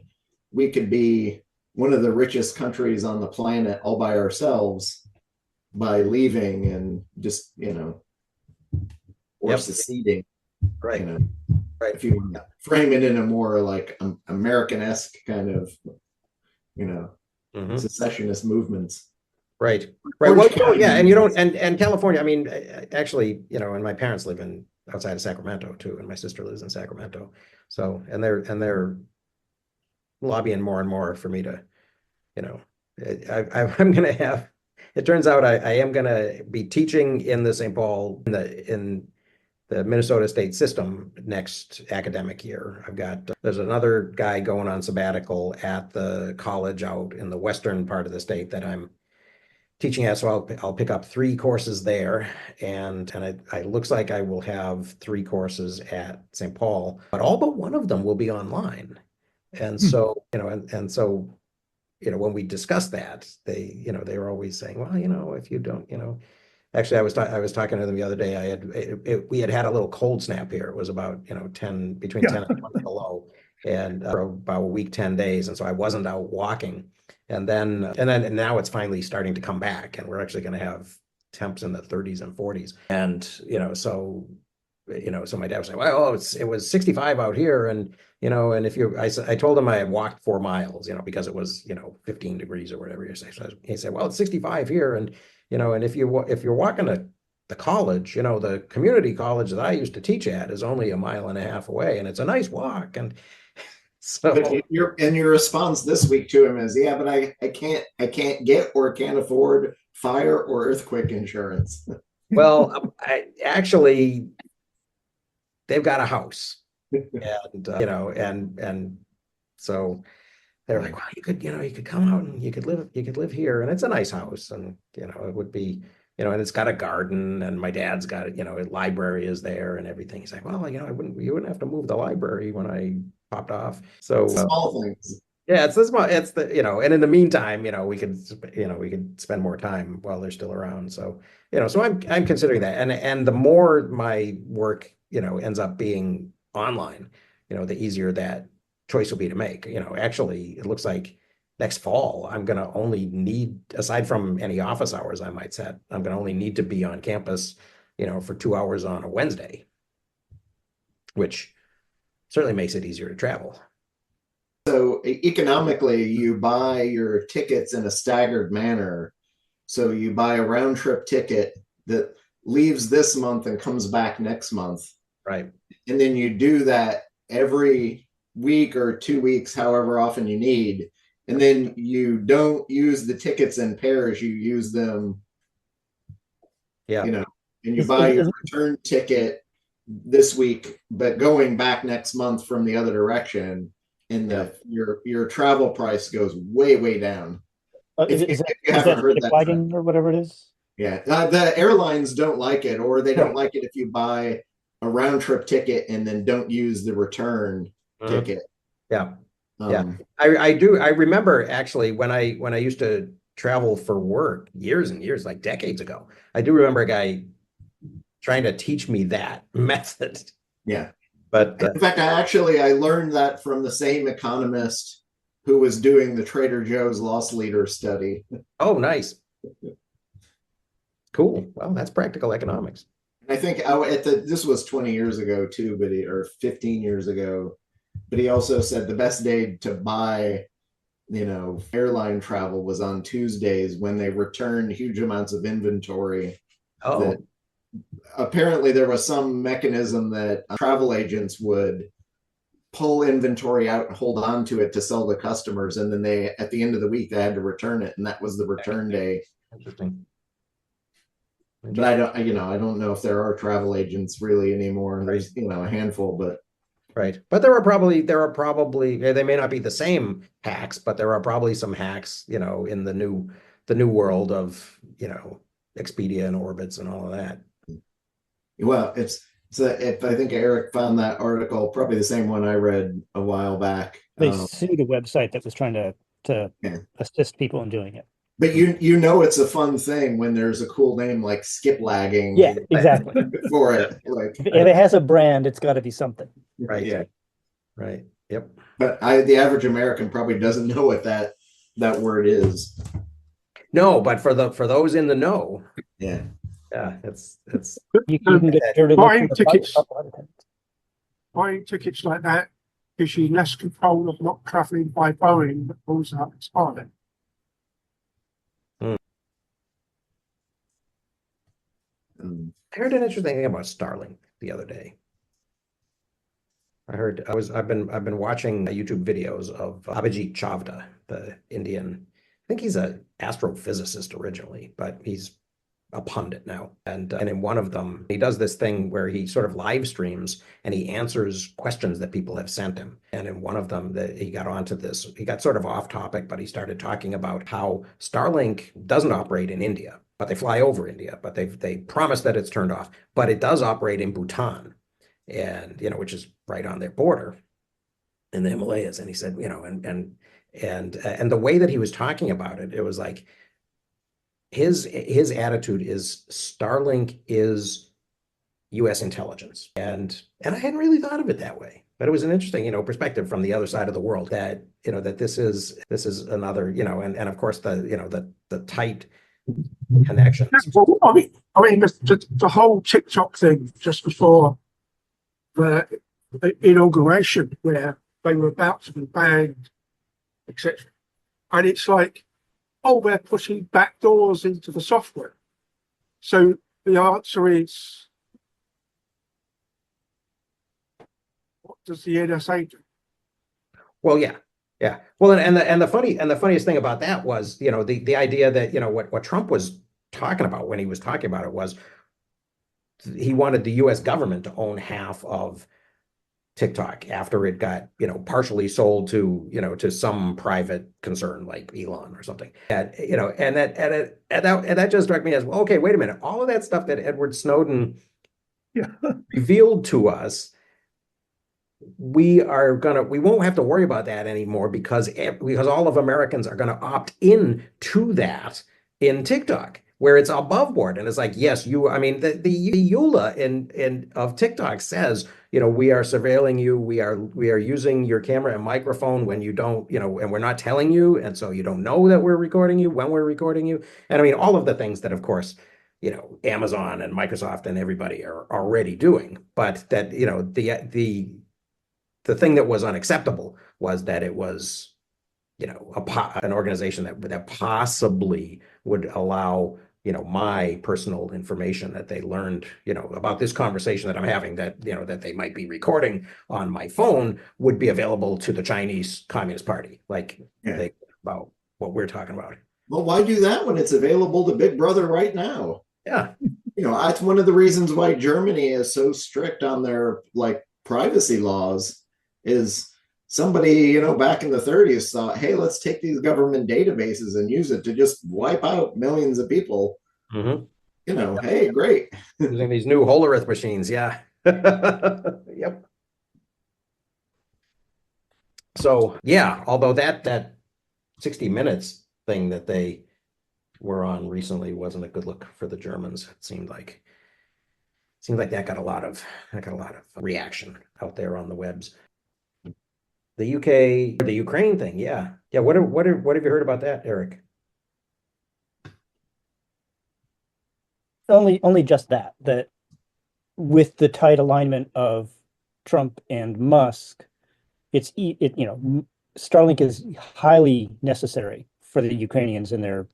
we could be one of the richest countries on the planet all by ourselves by leaving and just, or seceding. Right. Right. If you want to frame it in a more like American-esque kind of, secessionist movements. Right. Right. Well, yeah, and and California, I mean, actually, and my parents live outside of Sacramento too, and my sister lives in Sacramento. So, and they're lobbying more and more for me to, I'm going to have, it turns out I am going to be teaching in the St. Paul, in the Minnesota state system next academic year. There's another guy going on sabbatical at the college out in the western part of the state that I'm teaching at, so I'll pick up 3 courses there, and it looks like I will have 3 courses at St. Paul, but all but one of them will be online. And so, so, when we discuss that, they were always saying, well, if you don't, actually, I was talking to them the other day. We had a little cold snap here. It was about, between 10 and 20 below, and for about a week, 10 days, and so I wasn't out walking. And now it's finally starting to come back, and we're actually going to have temps in the 30s and 40s. And so my dad was saying, well, it was 65 out here, and and I told him I had walked 4 miles, because it was 15 degrees or whatever you say. So he said, well, it's 65 here, and and if you're walking to the college, the community college that I used to teach at is only 1.5 miles away, and it's a nice walk, and. So but your response this week to him is, yeah, but I can't get or can't afford fire or earthquake insurance. Well, they've got a house, and and so they're like, well, you could come out and you could live here, and it's a nice house, and it would be, and it's got a garden, and my dad's got a library is there and everything. He's like, well, you wouldn't have to move the library when I popped off. So small things. Yeah, it's the and in the meantime, we could spend more time while they're still around. So, so I'm considering that. And the more my work, ends up being online, the easier that choice will be to make. Actually, it looks like next fall, I'm going to only need, aside from any office hours I might set, I'm going to only need to be on campus, for 2 hours on a Wednesday, which certainly makes it easier to travel. So economically, you buy your tickets in a staggered manner. So you buy a round trip ticket that leaves this month and comes back next month. Right. And then you do that every week or 2 weeks, however often you need. And then you don't use the tickets in pairs, you use them, Yeah. you know, and you Is- buy is- your is- return ticket this week, but going back next month from the other direction, and your travel price goes way, way down. Is, If is you that, is haven't that heard that flagging or whatever it is? Yeah, the airlines don't like it, or they don't Right. like it if you buy a round trip ticket and then don't use the return Mhm. ticket. Yeah. Um, I do. I remember actually when I used to travel for work years and years, like decades ago, I do remember a guy trying to teach me that method. yeah. But In fact, I learned that from the same economist who was doing the Trader Joe's loss leader study. oh, nice. Cool. Well, that's practical economics. I think this was 20 years ago too, or 15 years ago. But he also said the best day to buy, airline travel was on Tuesdays when they returned huge amounts of inventory. Oh, That apparently there was some mechanism that travel agents would pull inventory out and hold on to it to sell to customers, and then at the end of the week they had to return it, and that was the return day. interesting. But I don't know if there are travel agents really anymore. There's a handful, but Right. But there are probably they may not be the same hacks, but there are probably some hacks, in the new world of, Expedia and Orbitz and all of that. well, if I think Eric found that article, probably the same one I read a while back. They sued a website that was trying to Yeah. assist people in doing it. But it's a fun thing when there's a cool name like skip lagging. Yeah, exactly. For it, like, If it has a brand, it's got to be something. Right. Yeah. Right. Yep. But the average American probably doesn't know what that word is. No, but for those in the know, Yeah. yeah, it's You can get dirty Buying look for the tickets. a lot of times. Buying tickets like that gives you less control of not travelling by Boeing that pulls out expired. I heard an interesting thing about Starlink the other day. I've been watching YouTube videos of Abhijit Chavda, the Indian. I think he's an astrophysicist originally, but he's a pundit now. And in one of them, he does this thing where he sort of live streams and he answers questions that people have sent him. And in one of them, that he got onto this, he got sort of off topic, but he started talking about how Starlink doesn't operate in India, but they fly over India, but they promise that it's turned off, but it does operate in Bhutan, and which is right on their border in the Himalayas. And he said, and the way that he was talking about it, it was like his attitude is Starlink is U.S. intelligence, and I hadn't really thought of it that way, but it was an interesting perspective from the other side of the world that that this is another and of course the tight connections. Well, I mean, the whole TikTok thing just before the inauguration, where they were about to be banned, etc. And it's like, oh, they're pushing back doors into the software. So the answer is, what does the NSA do? Well, yeah. Well, and the funniest thing about that was, the idea that, what Trump was talking about when he was talking about it was he wanted the US government to own half of TikTok after it got, partially sold to, to some private concern like Elon or something. And, and that just struck me as, well, okay, wait a minute. All of that stuff that Edward Snowden revealed to us, we won't have to worry about that anymore because all of Americans are going to opt in to that in TikTok, where it's above board. And it's like, yes, the EULA of TikTok says, we are surveilling you. We are using your camera and microphone when you don't, and we're not telling you. And so you don't know that we're recording you when we're recording you. And I mean, all of the things that, of course, Amazon and Microsoft and everybody are already doing, but that, the thing that was unacceptable was that it was, an organization that possibly would allow my personal information that they learned, about this conversation that I'm having, that, that they might be recording on my phone, would be available to the Chinese Communist Party, like Yeah. about what we're talking about. Well, why do that when it's available to Big Brother right now? Yeah. That's one of the reasons why Germany is so strict on their like privacy laws is somebody, back in the 30s thought, hey, let's take these government databases and use it to just wipe out millions of people. Mhm. Hey, great. Using these new Hollerith machines. Yeah. Yep. So yeah, although that 60 Minutes thing that they were on recently wasn't a good look for the Germans. It seemed like that got a lot of reaction out there on the webs. The UK, the Ukraine thing, yeah. Yeah, what have you heard about that, Eric? Only just that with the tight alignment of Trump and Musk, Starlink is highly necessary for the Ukrainians, and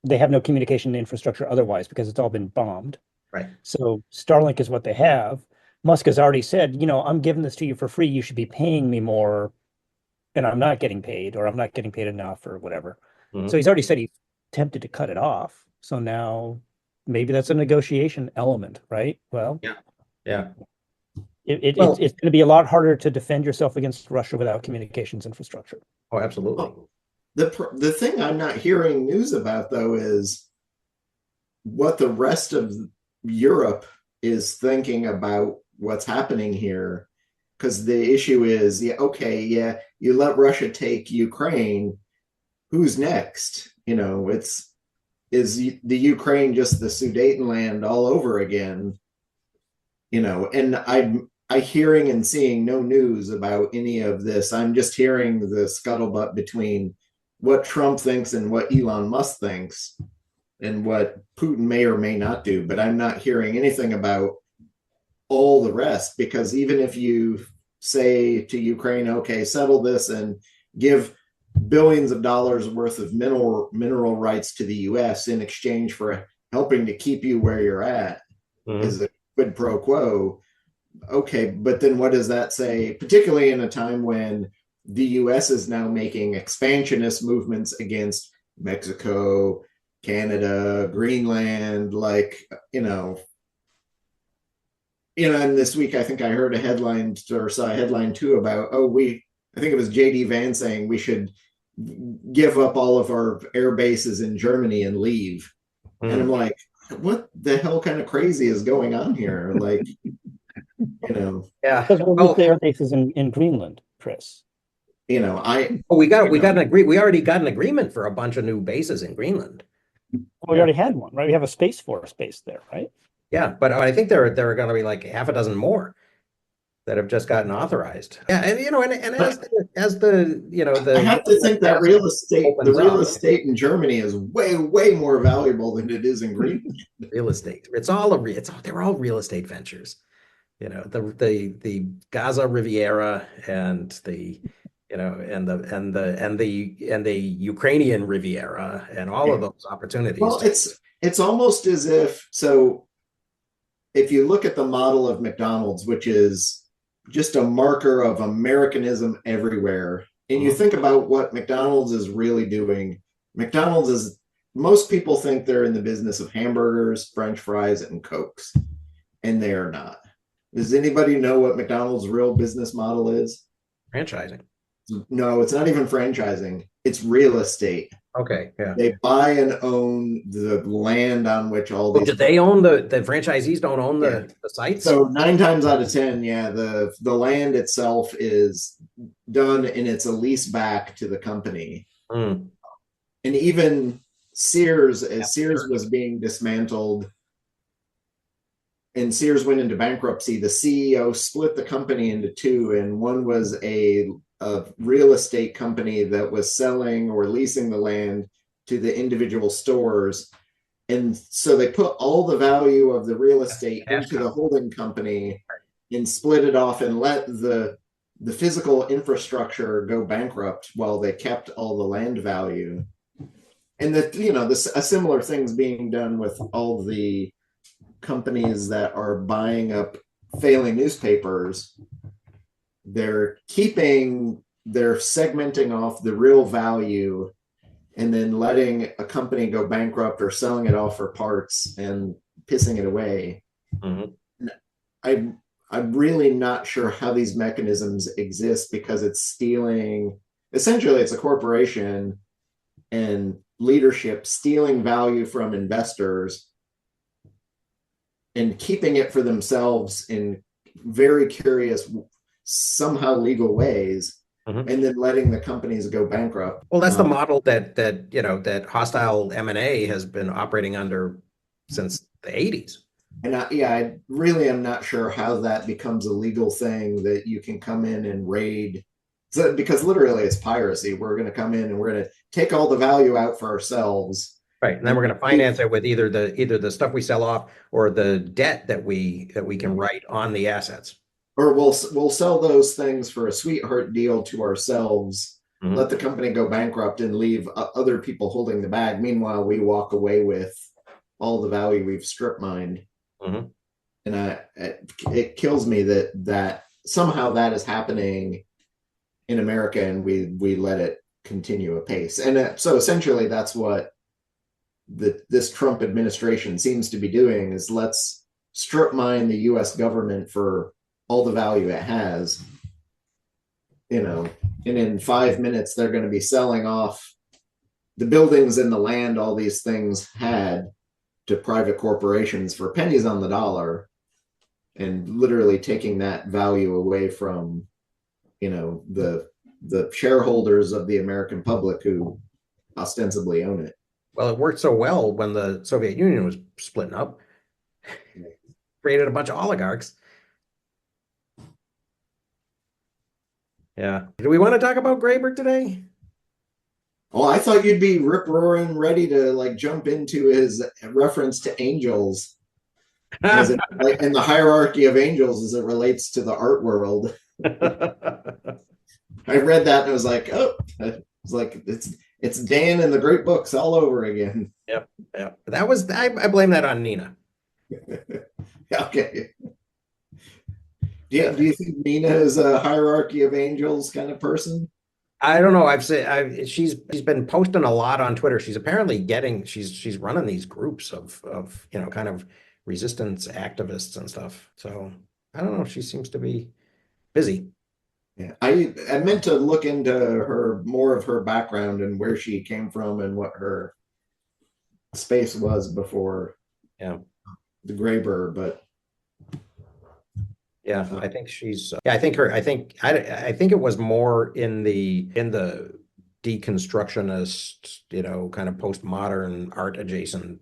they have no communication infrastructure otherwise because it's all been bombed. Right. So Starlink is what they have. Musk has already said, I'm giving this to you for free. You should be paying me more, and I'm not getting paid, or I'm not getting paid enough, or whatever. Mhm. So he's already said he's tempted to cut it off. So now maybe that's a negotiation element, right? Well, Yeah. it's Well- going to be a lot harder to defend yourself against Russia without communications infrastructure. Oh, absolutely. The thing I'm not hearing news about though is what the rest of Europe is thinking about what's happening here. Because the issue is, you let Russia take Ukraine. Who's next? Is the Ukraine just the Sudetenland all over again? And I'm hearing and seeing no news about any of this. I'm just hearing the scuttlebutt between what Trump thinks and what Elon Musk thinks and what Putin may or may not do. But I'm not hearing anything about all the rest, because even if you say to Ukraine, okay, settle this and give billions of dollars worth of mineral rights to the US in exchange for helping to keep you where you're at, is a quid pro quo. Okay, but then what does that say, particularly in a time when the US is now making expansionist movements against Mexico, Canada, Greenland, and this week I think I heard a headline, or saw a headline too, about, I think it was JD Vance saying we should give up all of our air bases in Germany and leave. And I'm like, what the hell kind of crazy is going on here? Yeah. Because the air bases in Greenland, Chris. We already got an agreement for a bunch of new bases in Greenland. We already had one, right? We have a Space Force base there, right? Yeah, but I think there are going to be like half a dozen more that have just gotten authorized. Yeah, and as the I have to think that real estate in Germany is way more valuable than it is in Greenland. Real estate. They're all real estate ventures. The Gaza Riviera and the Ukrainian Riviera and all of those opportunities. Well, it's almost as if you look at the model of McDonald's, which is just a marker of Americanism everywhere, and you think about what McDonald's is really doing. Most people think they're in the business of hamburgers, French fries, and Cokes, and they are not. Does anybody know what McDonald's real business model is? Franchising. No, it's not even franchising. It's real estate. Okay, yeah. They buy and own the land on which all these. Do they own the franchisees? Don't own the sites? So 9 times out of 10, the land itself is done, and it's a lease back to the company. Mm. And even Sears, as Sears was being dismantled, and Sears went into bankruptcy, the CEO split the company into two, and one was a real estate company that was selling or leasing the land to the individual stores. And so they put all the value of the real estate into the holding company and split it off and let the physical infrastructure go bankrupt while they kept all the land value. and that, this a similar things being done with all the companies that are buying up failing newspapers. They're segmenting off the real value and then letting a company go bankrupt or selling it off for parts and pissing it away. Mhm. I'm really not sure how these mechanisms exist, because it's stealing, essentially it's a corporation and leadership stealing value from investors and keeping it for themselves in very curious, somehow legal ways, Mhm. and then letting the companies go bankrupt. Well, that's the model that hostile M&A has been operating under since the 80s. And I really am not sure how that becomes a legal thing that you can come in and raid. So, because literally it's piracy. We're going to come in and we're going to take all the value out for ourselves. Right. And then we're going to finance it with either the stuff we sell off or the debt that we can write on the assets. Or we'll sell those things for a sweetheart deal to ourselves, Mhm. let the company go bankrupt and leave other people holding the bag. Meanwhile, we walk away with all the value we've strip mined. Mhm. And it kills me that somehow that is happening in America, and we let it continue apace. And so essentially, that's what this Trump administration seems to be doing: is let's strip mine the U.S. government for all the value it has. And in 5 minutes, they're going to be selling off the buildings and the land all these things had to private corporations for pennies on the dollar, and literally taking that value away from the shareholders of the American public who ostensibly own it. Well, it worked so well when the Soviet Union was splitting up, created a bunch of oligarchs. Yeah. Do we want to talk about Graeber today? Oh, I thought you'd be rip roaring ready to like jump into his reference to angels as it, like, in the hierarchy of angels as it relates to the art world. I read that and I was like, oh, it's like it's Dan and the great books all over again. Yep. That was I blame that on Nina. Okay. Do you think Nina is a hierarchy of angels kind of person? I don't know. She's been posting a lot on Twitter. She's apparently she's running these groups of kind of resistance activists and stuff. So I don't know. She seems to be busy. Yeah, I meant to look into her, more of her background and where she came from and what her space was before Yeah. the Graeber, but yeah, I think she's I think it was more in the deconstructionist, kind of postmodern art adjacent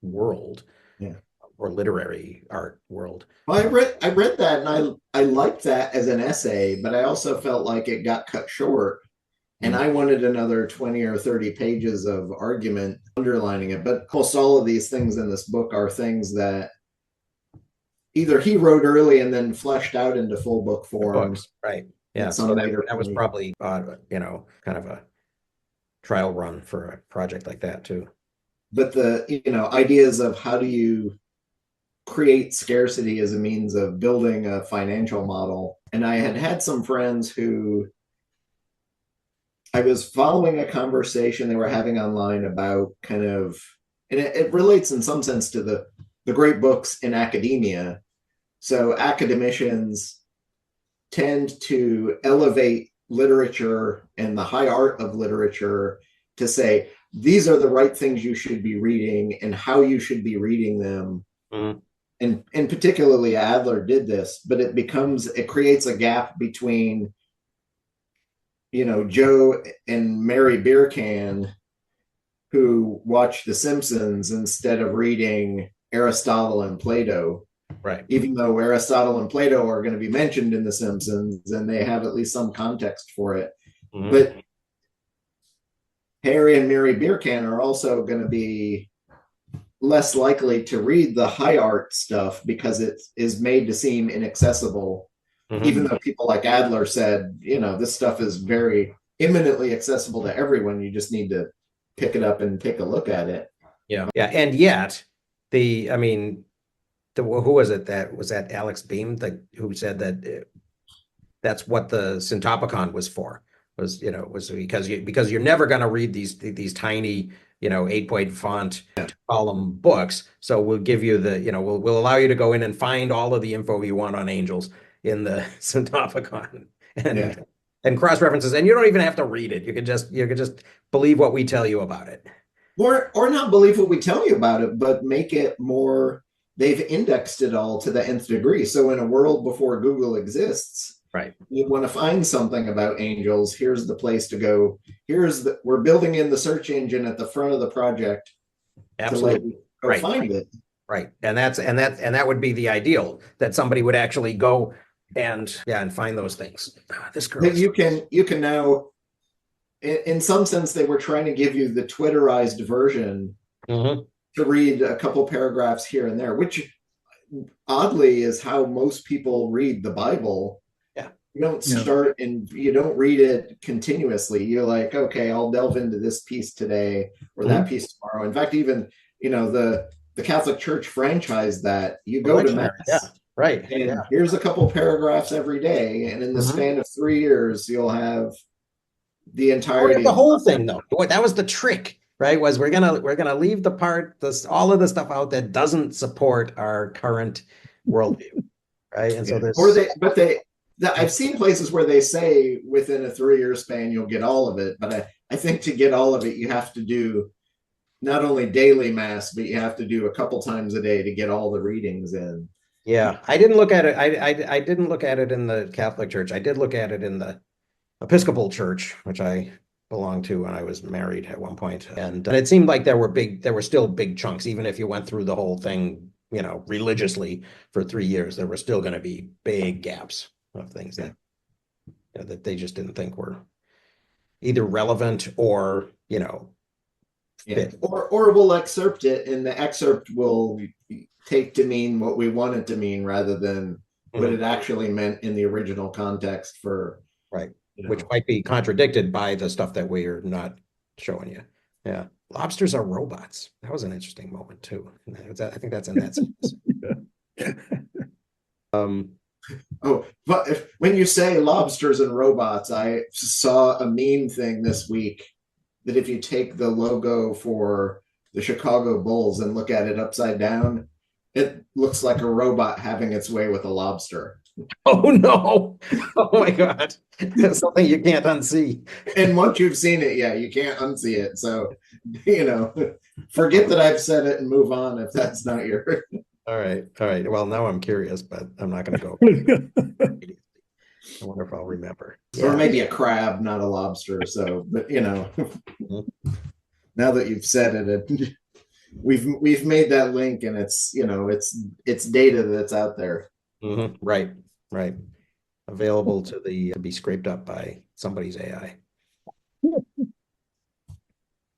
world. Yeah. Or literary art world. Well, I read that and I liked that as an essay, but I also felt like it got cut short, and I wanted another 20 or 30 pages of argument underlining it. But almost all of these things in this book are things that either he wrote early and then fleshed out into full book form. Books, right? Yeah. So that was probably kind of a trial run for a project like that too. But the ideas of how do you create scarcity as a means of building a financial model. And I had some friends who I was following a conversation they were having online about kind of, and it relates in some sense to the great books in academia. So academicians tend to elevate literature and the high art of literature to say, these are the right things you should be reading and how you should be reading them. Mm-hmm. And particularly Adler did this, but it creates a gap between, Joe and Mary Beercan, who watch The Simpsons instead of reading Aristotle and Plato. Right. Even though Aristotle and Plato are going to be mentioned in The Simpsons and they have at least some context for it. Mm-hmm. But Harry and Mary Beercan are also going to be less likely to read the high art stuff because it is made to seem inaccessible. Mm-hmm. Even though people like Adler said, this stuff is very imminently accessible to everyone. You just need to pick it up and take a look at it. Yeah. Yeah. And yet I mean, who was it that Alex Beam who said that that's what the Syntopicon was for, was because you're never going to read these tiny 8-point font column books. So we'll give you we'll allow you to go in and find all of the info you want on angels in the Syntopicon and cross references, and you don't even have to read it. You can just believe what we tell you about it. Or not believe what we tell you about it, but make it more. They've indexed it all to the nth degree. So in a world before Google exists, right, you want to find something about angels, here's the place to go. We're building in the search engine at the front of the project. Absolutely. To let you go find it. Right. And that would be the ideal, that somebody would actually go and find those things. This girl. You can now, in some sense, they were trying to give you the Twitterized version to read a couple paragraphs here and there, which oddly is how most people read the Bible. Yeah. You don't start and you don't read it continuously. You're like, okay, I'll delve into this piece today or that piece tomorrow. In fact, even, the Catholic Church franchised that. You go to Mass. Yeah. Right. And here's a couple paragraphs every day. And in the span of 3 years, you'll have the entirety. The whole thing, though. That was the trick, right? Was we're gonna leave the part, all of the stuff out that doesn't support our current worldview, right? And so there's I've seen places where they say within a 3-year span you'll get all of it, but I think to get all of it you have to do not only daily Mass, but you have to do a couple times a day to get all the readings in. Yeah, I didn't look at it. I didn't look at it in the Catholic Church. I did look at it in the Episcopal Church, which I belonged to when I was married at one point. And it seemed like there were still big chunks, even if you went through the whole thing, religiously for 3 years, there were still going to be big gaps of things that they just didn't think were either relevant or, fit. Or we'll excerpt it, and the excerpt will take to mean what we want it to mean rather than what it actually meant in the original context for right. Which might be contradicted by the stuff that we're not showing you. Yeah. Lobsters are robots. That was an interesting moment too. I think that's in that sentence. But when you say lobsters and robots, I saw a meme thing this week that if you take the logo for the Chicago Bulls and look at it upside down, it looks like a robot having its way with a lobster. Oh no! Oh my God! That's something you can't unsee. And once you've seen it, you can't unsee it. So, forget that I've said it and move on if that's not your. All right. Well, now I'm curious, but I'm not going to go. I wonder if I'll remember. Or maybe a crab, not a lobster. So, but now that you've said it, we've made that link, and it's it's data that's out there. Right. Available to be scraped up by somebody's AI.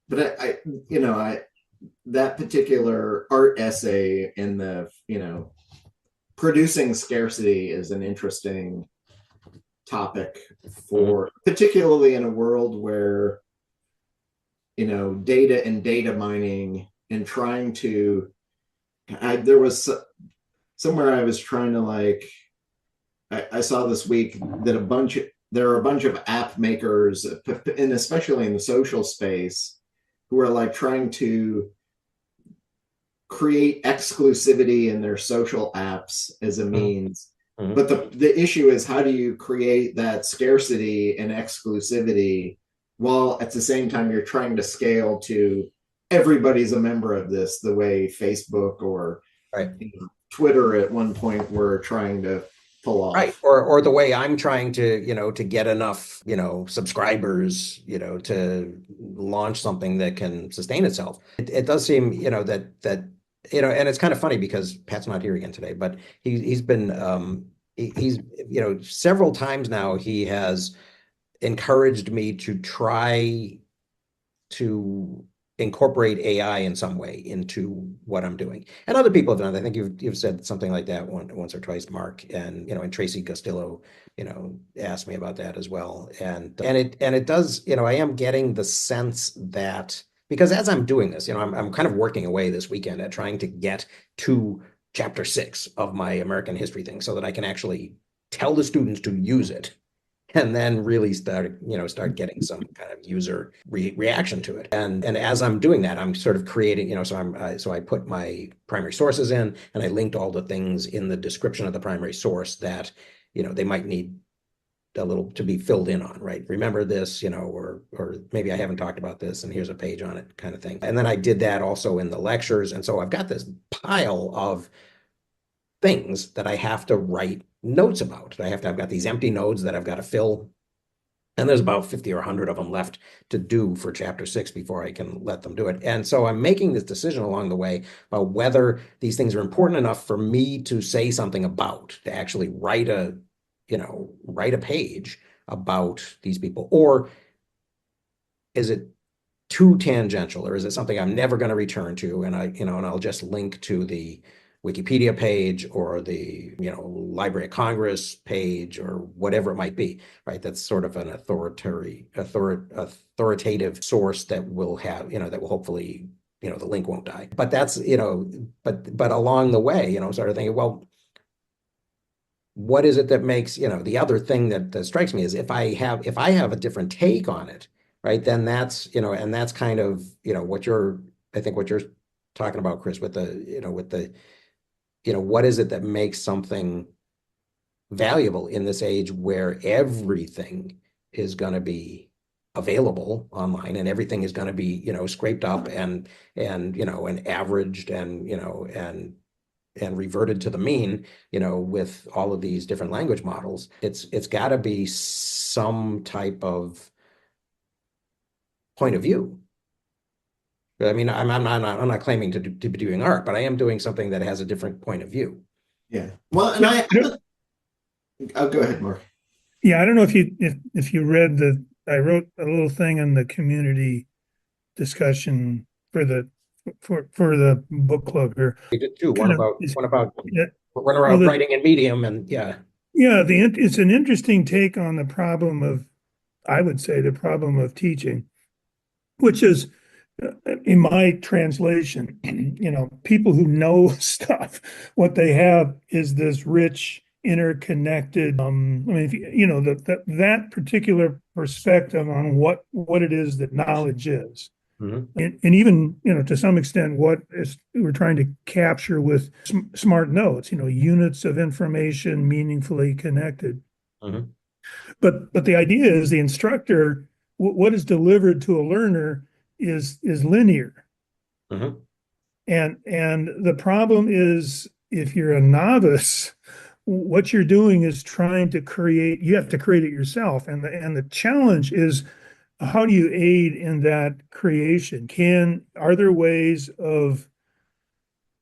But I that particular art essay in the producing scarcity is an interesting topic for particularly in a world where data and data mining and trying to there was somewhere I was trying to I saw this week that there are a bunch of app makers, and especially in the social space, who are trying to create exclusivity in their social apps as a means. But the issue is, how do you create that scarcity and exclusivity while at the same time you're trying to scale to everybody's a member of this, the way Facebook or Twitter at one point were trying to pull off. Right. Or the way I'm trying to, to get enough, subscribers, to launch something that can sustain itself. It does seem, that and it's kind of funny because Pat's not here again today, but he's been, he's several times now he has encouraged me to try to incorporate AI in some way into what I'm doing. And other people have done it. I think you've said something like that once or twice, Mark, and and Tracy Castillo, asked me about that as well. And it does, I am getting the sense that because as I'm doing this, I'm kind of working away this weekend at trying to get to chapter 6 of my American history thing so that I can actually tell the students to use it and then really start getting some kind of user reaction to it. And as I'm doing that, I'm sort of creating, so I put my primary sources in, and I linked all the things in the description of the primary source that, they might need a little to be filled in on, right? Remember this, or maybe I haven't talked about this, and here's a page on it, kind of thing. And then I did that also in the lectures, and so I've got this pile of things that I have to write notes about. I've got these empty nodes that I've got to fill. And there's about 50 or 100 of them left to do for chapter 6 before I can let them do it. And so I'm making this decision along the way about whether these things are important enough for me to say something about, to actually write a page about these people, or is it too tangential, or is it something I'm never going to return to, and I'll just link to the Wikipedia page or the Library of Congress page or whatever it might be, right? That's sort of an authoritative source that will have, that will hopefully, the link won't die. But that's, but along the way, sort of thinking, well, what is it that makes, the other thing that strikes me is if I have a different take on it, right, then that's, and that's kind of, what you're talking about, Chris, with the, what is it that makes something valuable in this age where everything is going to be available online, and everything is going to be, scraped up and averaged and reverted to the mean, with all of these different language models. It's got to be some type of point of view. I mean, I'm not claiming to be doing art, but I am doing something that has a different point of view. Yeah. Well, and I'll go ahead, Mark. Yeah, I don't know if you read I wrote a little thing in the community discussion for the book club here. We did too. Kind One of- about Yeah. writing in Medium, and yeah. Yeah, it's an interesting take on the problem of, I would say, the problem of teaching, which is, in my translation, people who know stuff, what they have is this rich, interconnected. I mean, if that particular perspective on what it is that knowledge is, and even to some extent what is we're trying to capture with smart notes, units of information meaningfully connected. But the idea is the instructor, what is delivered to a learner is linear. And the problem is, if you're a novice, what you're doing is trying to create, you have to create it yourself. And the challenge is, how do you aid in that creation? Are there ways of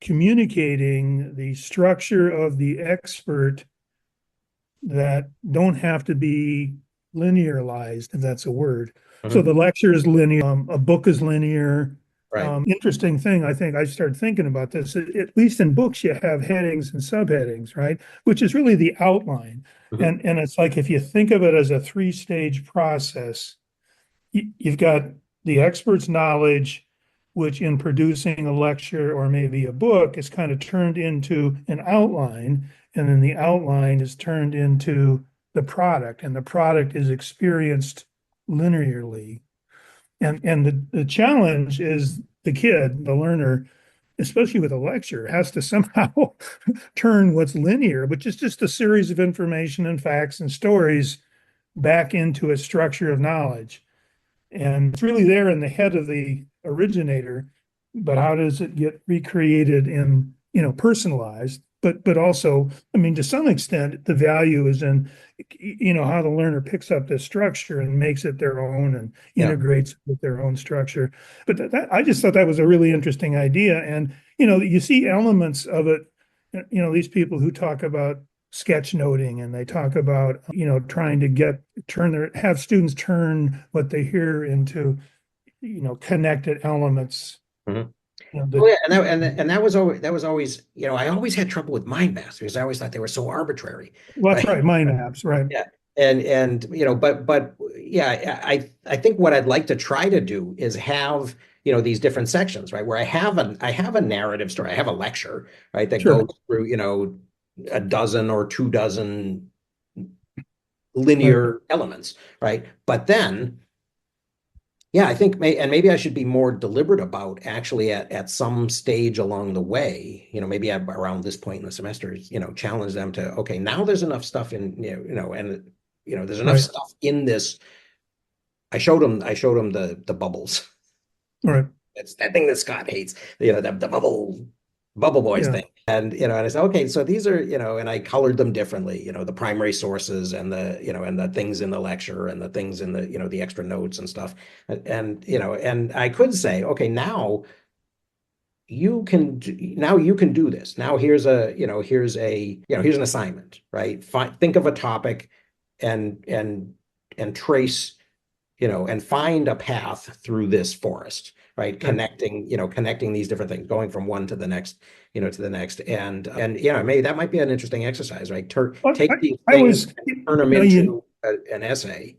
communicating the structure of the expert that don't have to be linearized, if that's a word? So the lecture is linear, a book is linear. Right. Interesting thing, I think I started thinking about this, at least in books, you have headings and subheadings, right? Which is really the outline. And it's like, if you think of it as a 3-stage process, you've got the expert's knowledge, which in producing a lecture or maybe a book is kind of turned into an outline. And then the outline is turned into the product, and the product is experienced linearly. And the challenge is the kid, the learner, especially with a lecture, has to somehow turn what's linear, which is just a series of information and facts and stories, back into a structure of knowledge. And it's really there in the head of the originator, but how does it get recreated and, personalized? But also, I mean, to some extent, the value is in, how the learner picks up this structure and makes it their own and integrates it with their own structure. But I just thought that was a really interesting idea. And, you see elements of it, these people who talk about sketchnoting, and they talk about, trying to have students turn what they hear into, connected elements. And that was always, I always had trouble with mind maps because I always thought they were so arbitrary. Well, that's right, mind maps, right? Yeah. and you know, but yeah, I think what I'd like to try to do is have, you know, these different sections, right, where I have a narrative story, I have a lecture, right, that Sure. goes through, you know, a dozen or 2 dozen Right. linear elements, right? But then, yeah, I think maybe I should be more deliberate about actually at some stage along the way, you know, maybe around this point in the semester, you know, challenge them to, okay, now there's enough stuff in, you know, and you know, there's enough Right. stuff in this. I showed them the bubbles. All right. It's that thing that Scott hates, you know, the bubble boys Yeah. thing. And, you know, and I said, okay, so these are, you know, and I colored them differently, you know, the primary sources and the, you know, and the things in the lecture and the things in the, you know, the extra notes and stuff. You know, and I could say, okay, now you can do this. Now here's a, you know, here's an assignment, right? Think of a topic and trace, you know, and find a path through this forest, right? Connecting these different things, going from one to the next, you know, to the next. And you know, maybe that might be an interesting exercise, right? Well, Take these I things was, and turn them you know, into an essay.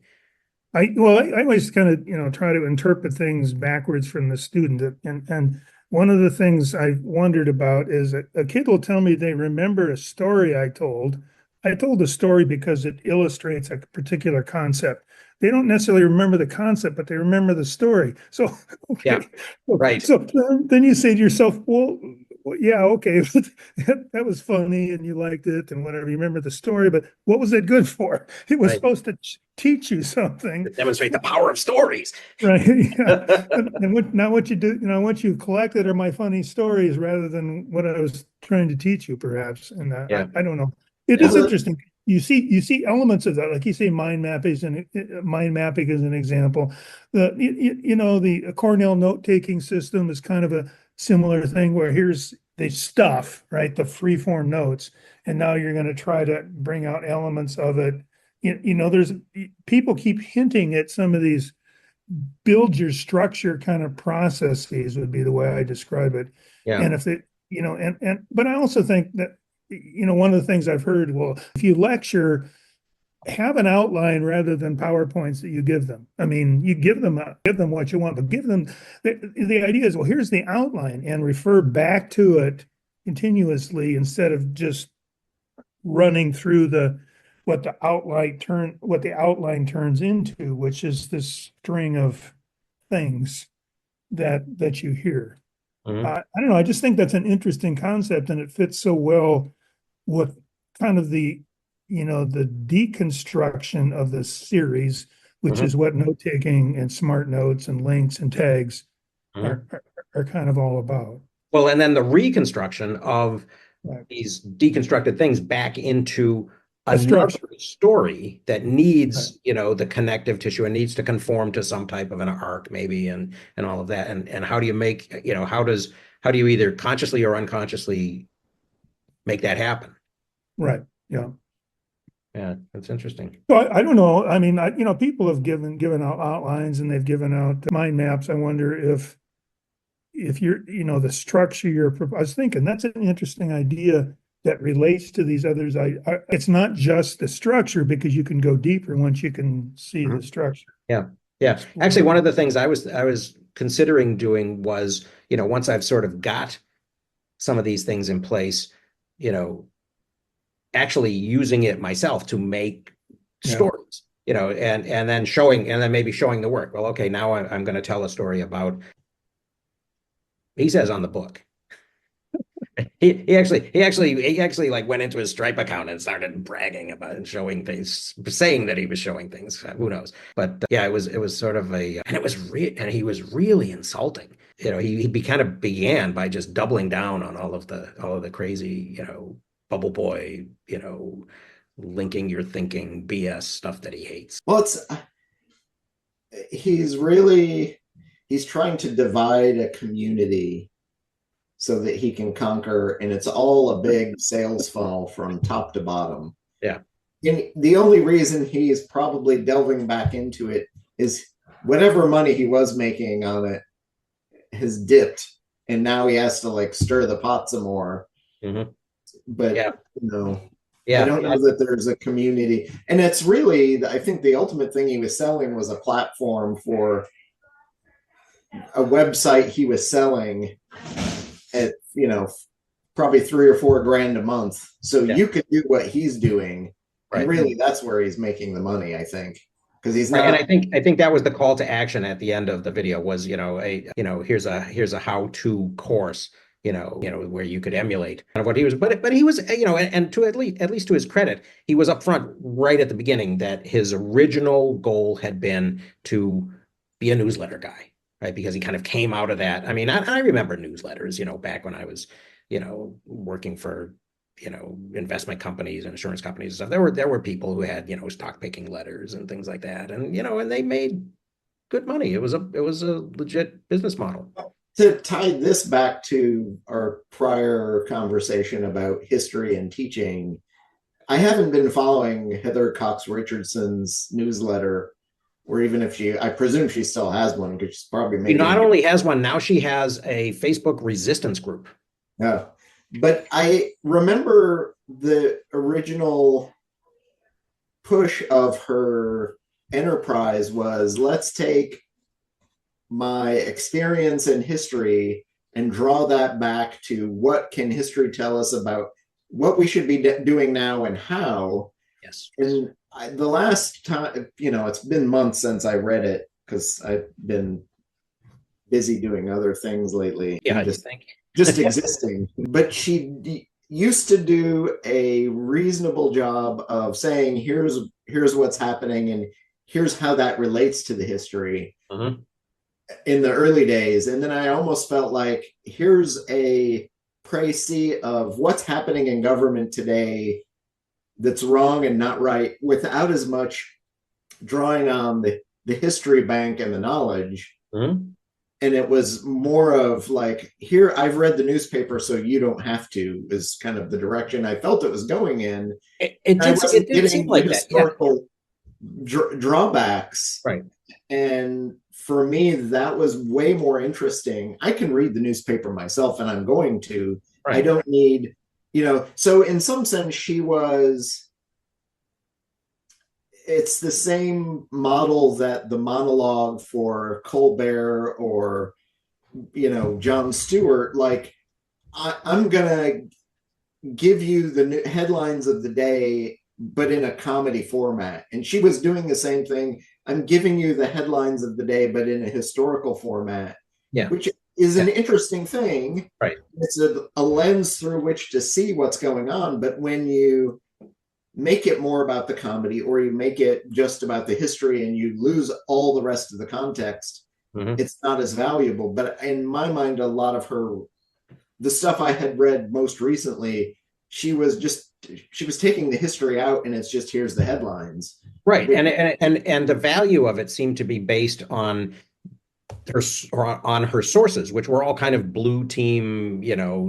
I always kind of, try to interpret things backwards from the student. And one of the things I wondered about is a kid will tell me they remember a story I told. I told the story because it illustrates a particular concept. They don't necessarily remember the concept, but they remember the story. So, Yeah, okay. right. So then you say to yourself, well, yeah, okay, that was funny and you liked it and whatever. You remember the story, but what was it good for? It was Right. supposed to teach you something, Demonstrate the power of stories. right? Yeah. And now what you do, what you collected are my funny stories rather than what I was trying to teach you, perhaps. And Yeah. I don't know. It is Well, interesting. You see elements of that, like you say, mind mapping is an example. The Cornell note taking system is kind of a similar thing where here's the stuff, right? The free form notes, and now you're going to try to bring out elements of it. There's people keep hinting at some of these build your structure kind of processes would be the way I describe it. Yeah. And if it, but I also think that, one of the things I've heard, well, if you lecture, have an outline rather than PowerPoints that you give them. I mean, you give them what you want, but give them the idea is, well, here's the outline and refer back to it continuously instead of just running through what the outline turns into, which is this string of things that you hear. Mhm. I don't know. I just think that's an interesting concept, and it fits so well with kind of the deconstruction of the series, which Mhm. is what note taking and smart notes and links and tags Mhm. are kind of all about. Well, and then the reconstruction of Right. these deconstructed things back into A another structure. story that needs, Right. you know, the connective tissue and needs to conform to some type of an arc, maybe, and all of that. And how do you make, you know, how do you either consciously or unconsciously make that happen? Right. Yeah. Yeah, that's interesting. So I don't know. I mean, people have given out outlines and they've given out mind maps. I wonder if you're, the structure I was thinking that's an interesting idea that relates to these others. It's not just the structure because you can go deeper once you can see the structure. Yeah. Yeah. Actually, one of the things I was considering doing was, you know, once I've sort of got some of these things in place, you know, actually using it myself to make Yeah. stories, you know, and then maybe showing the work. Well, okay, now I'm going to tell a story about, he says on the book. He actually like went into his Stripe account and started bragging about and showing things, saying that he was showing things. Who knows? But yeah, it was sort of and he was really insulting. You know, he kind of began by just doubling down on all of the crazy, you know, bubble boy, you know, linking your thinking BS stuff that he hates. Well, he's trying to divide a community so that he can conquer, and it's all a big sales funnel from top to bottom. Yeah. And the only reason he's probably delving back into it is whatever money he was making on it has dipped, and now he has to like stir the pot some more. Mhm. But Yeah. you know, Yeah. I don't know that there's a community. And it's really, I think the ultimate thing he was selling was a platform for a website he was selling at, probably $3 or $4 a month. So Yeah. you could do what he's doing. Right. And really, that's where he's making the money, I think. Because he's Right, not. and I think that was the call to action at the end of the video was, here's a how-to course, where you could emulate kind of what he was, but he was, and to at least to his credit, he was upfront right at the beginning that his original goal had been to be a newsletter guy, right? Because he kind of came out of that. I mean, I remember newsletters, back when I was, working for investment companies and insurance companies and stuff. There were people who had, stock picking letters and things like that. And, and they made good money. It was a legit business model. To tie this back to our prior conversation about history and teaching, I haven't been following Heather Cox Richardson's newsletter, or even if I presume she still has one, because she's probably making. She not only has one, now she has a Facebook resistance group. Yeah. But I remember the original push of her enterprise was, let's take my experience in history and draw that back to what can history tell us about what we should be doing now and how. Yes. And the last time, it's been months since I read it because I've been busy doing other things lately. Yeah, just existing. But she used to do a reasonable job of saying, here's what's happening and here's how that relates to the history in the early days. And then I almost felt like here's a précis of what's happening in government today that's wrong and not right, without as much drawing on the history bank and the knowledge. And it was more of like, here, I've read the newspaper, so you don't have to, is kind of the direction I felt it was going in. It did seem like that. Historical drawbacks. Right. And for me, that was way more interesting. I can read the newspaper myself, and I'm going to. Right. I don't need, so in some sense, it's the same model that the monologue for Colbert or, Jon Stewart, like I'm going to give you the headlines of the day, but in a comedy format. And she was doing the same thing. I'm giving you the headlines of the day, but in a historical format, which is an interesting thing. Right. It's a lens through which to see what's going on. But when you make it more about the comedy, or you make it just about the history and you lose all the rest of the context, it's not as valuable. But in my mind, a lot of the stuff I had read most recently, she was taking the history out, and it's just, here's the headlines. Right. And the value of it seemed to be based on her sources, which were all kind of blue team,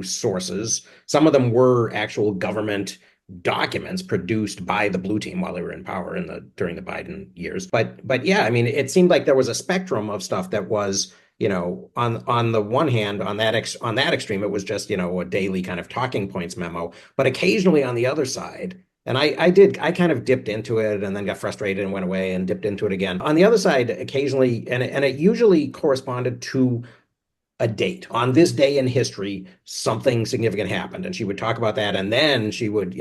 sources. Some of them were actual government documents produced by the blue team while they were in power during the Biden years. But yeah, I mean, it seemed like there was a spectrum of stuff that was, on the one hand, on that extreme, it was just, a daily kind of talking points memo. But occasionally on the other side, and I kind of dipped into it and then got frustrated and went away and dipped into it again. On the other side, occasionally, and it usually corresponded to a date. On this day in history, something significant happened, and she would talk about that, and then she would,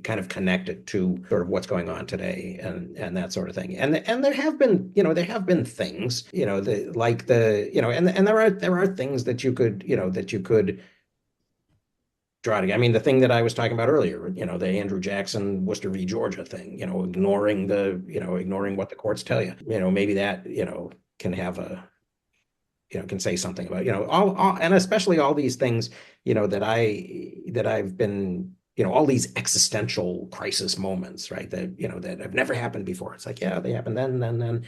kind of connect it to sort of what's going on today and that sort of thing. And there have been, things, and there are things that you could draw together. I mean, the thing that I was talking about earlier, the Andrew Jackson Worcester v. Georgia thing, ignoring what the courts tell you, maybe that, can have can say something about, all and especially all these things, that I've been, all these existential crisis moments, right? That, that have never happened before. It's like, yeah, they happened then.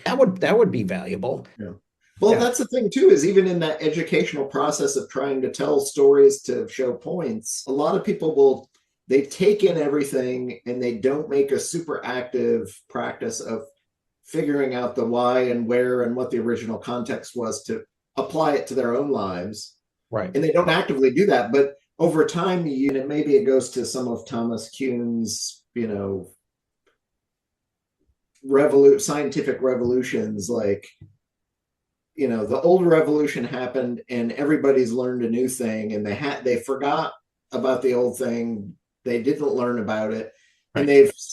That would be valuable. Yeah. Well, that's the thing too, is even in that educational process of trying to tell stories to show points, a lot of people they take in everything and they don't make a super active practice of figuring out the why and where and what the original context was to apply it to their own lives. Right. And they don't actively do that, but over time, maybe it goes to some of Thomas Kuhn's, scientific revolutions, like, the old revolution happened and everybody's learned a new thing, and they forgot about the old thing. They didn't learn about it, and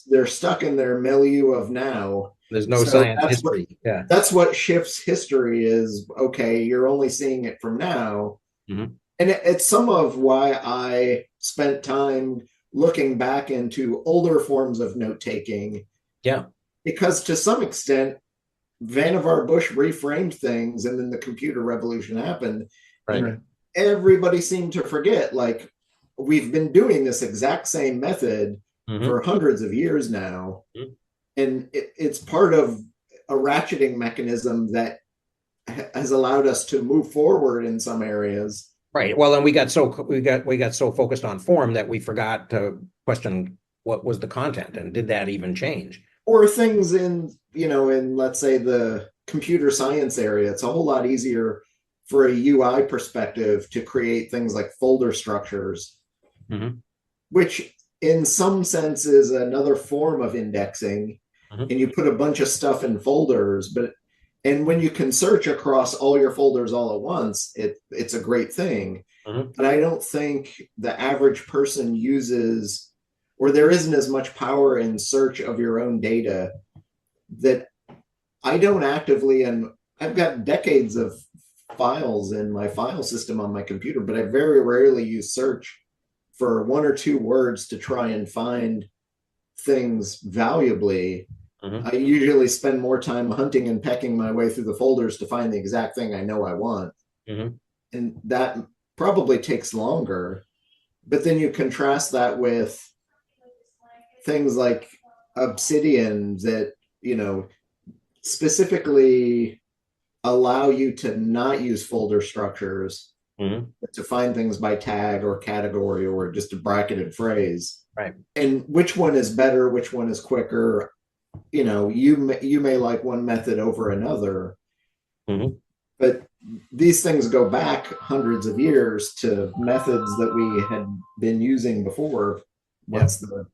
they're stuck in their milieu of now. There's no So science that's history. Yeah. That's what shifts history is. Okay, you're only seeing it from now. Mhm. And it's some of why I spent time looking back into older forms of note taking. Yeah. Because to some extent, Vannevar Bush reframed things, and then the computer revolution happened. Right. And everybody seemed to forget, like, we've been doing this exact same method for hundreds of years now. And it's part of a ratcheting mechanism that has allowed us to move forward in some areas. Right. Well, and we got so focused on form that we forgot to question what was the content, and did that even change? Or things in let's say the computer science area, it's a whole lot easier for a UI perspective to create things like folder structures, which in some sense is another form of indexing. And you put a bunch of stuff in folders, and when you can search across all your folders all at once, it's a great thing. But I don't think the average person uses, or there isn't as much power in search of your own data, that I don't actively, and I've got decades of files in my file system on my computer, but I very rarely use search for one or two words to try and find things valuably. I usually spend more time hunting and pecking my way through the folders to find the exact thing I know I want. And that probably takes longer. But then you contrast that with things like Obsidian that, specifically allow you to not use folder structures, to find things by tag or category or just a bracketed phrase. Right. And which one is better, which one is quicker? You may like one method over another, but these things go back hundreds of years to methods that we had been using before. What's the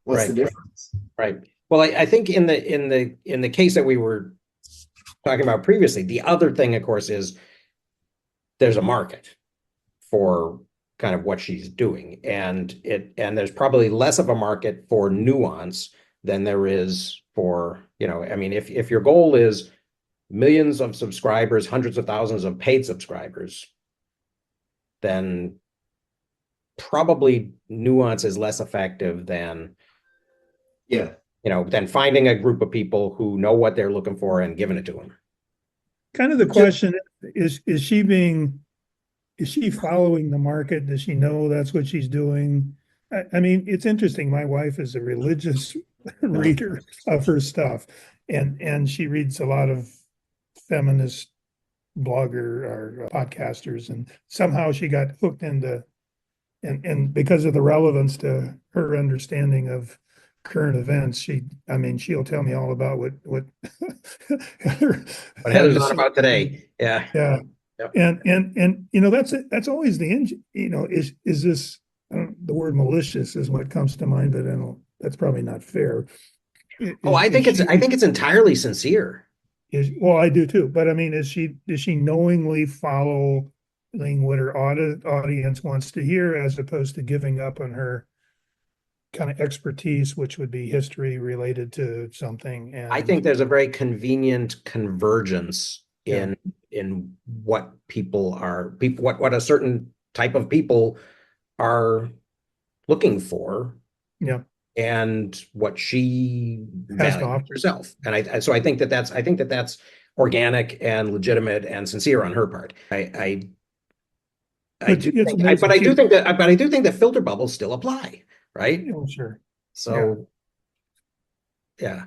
difference? Right. Well, I think in the case that we were talking about previously, the other thing, of course, is there's a market for kind of what she's doing, and there's probably less of a market for nuance than there is for, if your goal is millions of subscribers, hundreds of thousands of paid subscribers, then probably nuance is less effective than finding a group of people who know what they're looking for and giving it to them. Kind of the question is she following the market? Does she know that's what she's doing? I mean, it's interesting. My wife is a religious reader of her stuff, and she reads a lot of feminist blogger or podcasters, and somehow she got hooked into, and because of the relevance to her understanding of current events, she'll tell me all about what Heather's on about today. Yeah. Yep. And that's always the engine. Is this, the word malicious is what comes to mind, but that's probably not fair. I think it's entirely sincere. Well, I do too. But I mean, does she knowingly following what her audience wants to hear, as opposed to giving up on her kind of expertise, which would be history related to something? And I think there's a very convenient convergence in what what a certain type of people are looking for. Yeah. And what she has to values offer herself. And I think that's organic and legitimate and sincere on her part. I do think that filter bubbles still apply, right? Oh, sure. So yeah.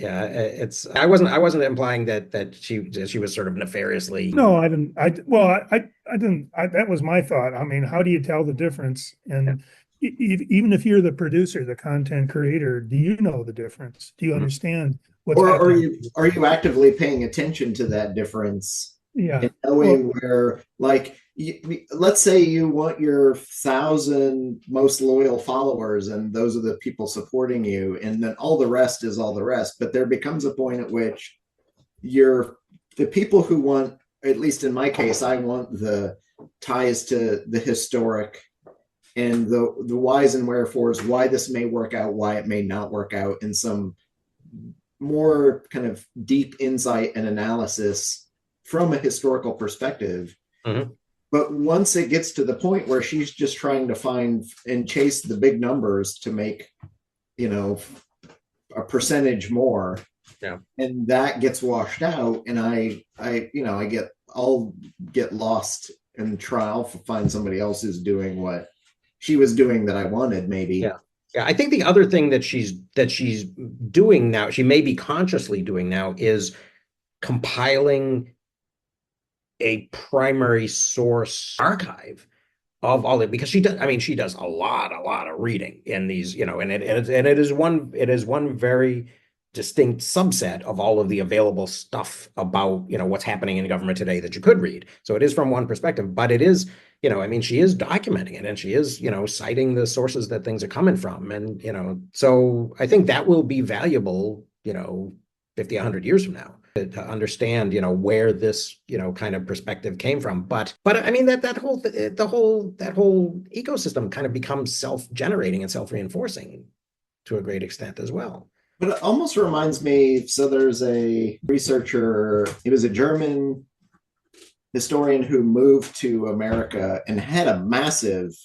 I wasn't implying that she was sort of nefariously. No, I didn't. I didn't. That was my thought. I mean, how do you tell the difference? And even if you're the producer, the content creator, do you know the difference? Do you understand what's happening? Are you actively paying attention to that difference? Yeah. And knowing where, like, let's say you want your 1,000 most loyal followers, and those are the people supporting you, and then all the rest is all the rest. But there becomes a point at which the people who want, at least in my case, I want the ties to the historic and the whys and wherefores, why this may work out, why it may not work out, and some more kind of deep insight and analysis from a historical perspective. Mhm. But once it gets to the point where she's just trying to find and chase the big numbers to make, a percentage more, Yeah. and that gets washed out, and I'll get lost and try to find somebody else who's doing what she was doing that I wanted, maybe. Yeah. Yeah, I think the other thing that she's doing now, she may be consciously doing now, is compiling a primary source archive of all it, because she does a lot of reading in these, and it is one very distinct subset of all of the available stuff about, what's happening in government today that you could read. So it is from one perspective, but it is, she is documenting it, and she is, citing the sources that things are coming from. And, so I think that will be valuable, 50, 100 years from now, to understand, where this, kind of perspective came from. But I mean, that whole ecosystem kind of becomes self-generating and self-reinforcing to a great extent as well. But it almost reminds me, so there's a researcher, he was a German historian who moved to America and had a massive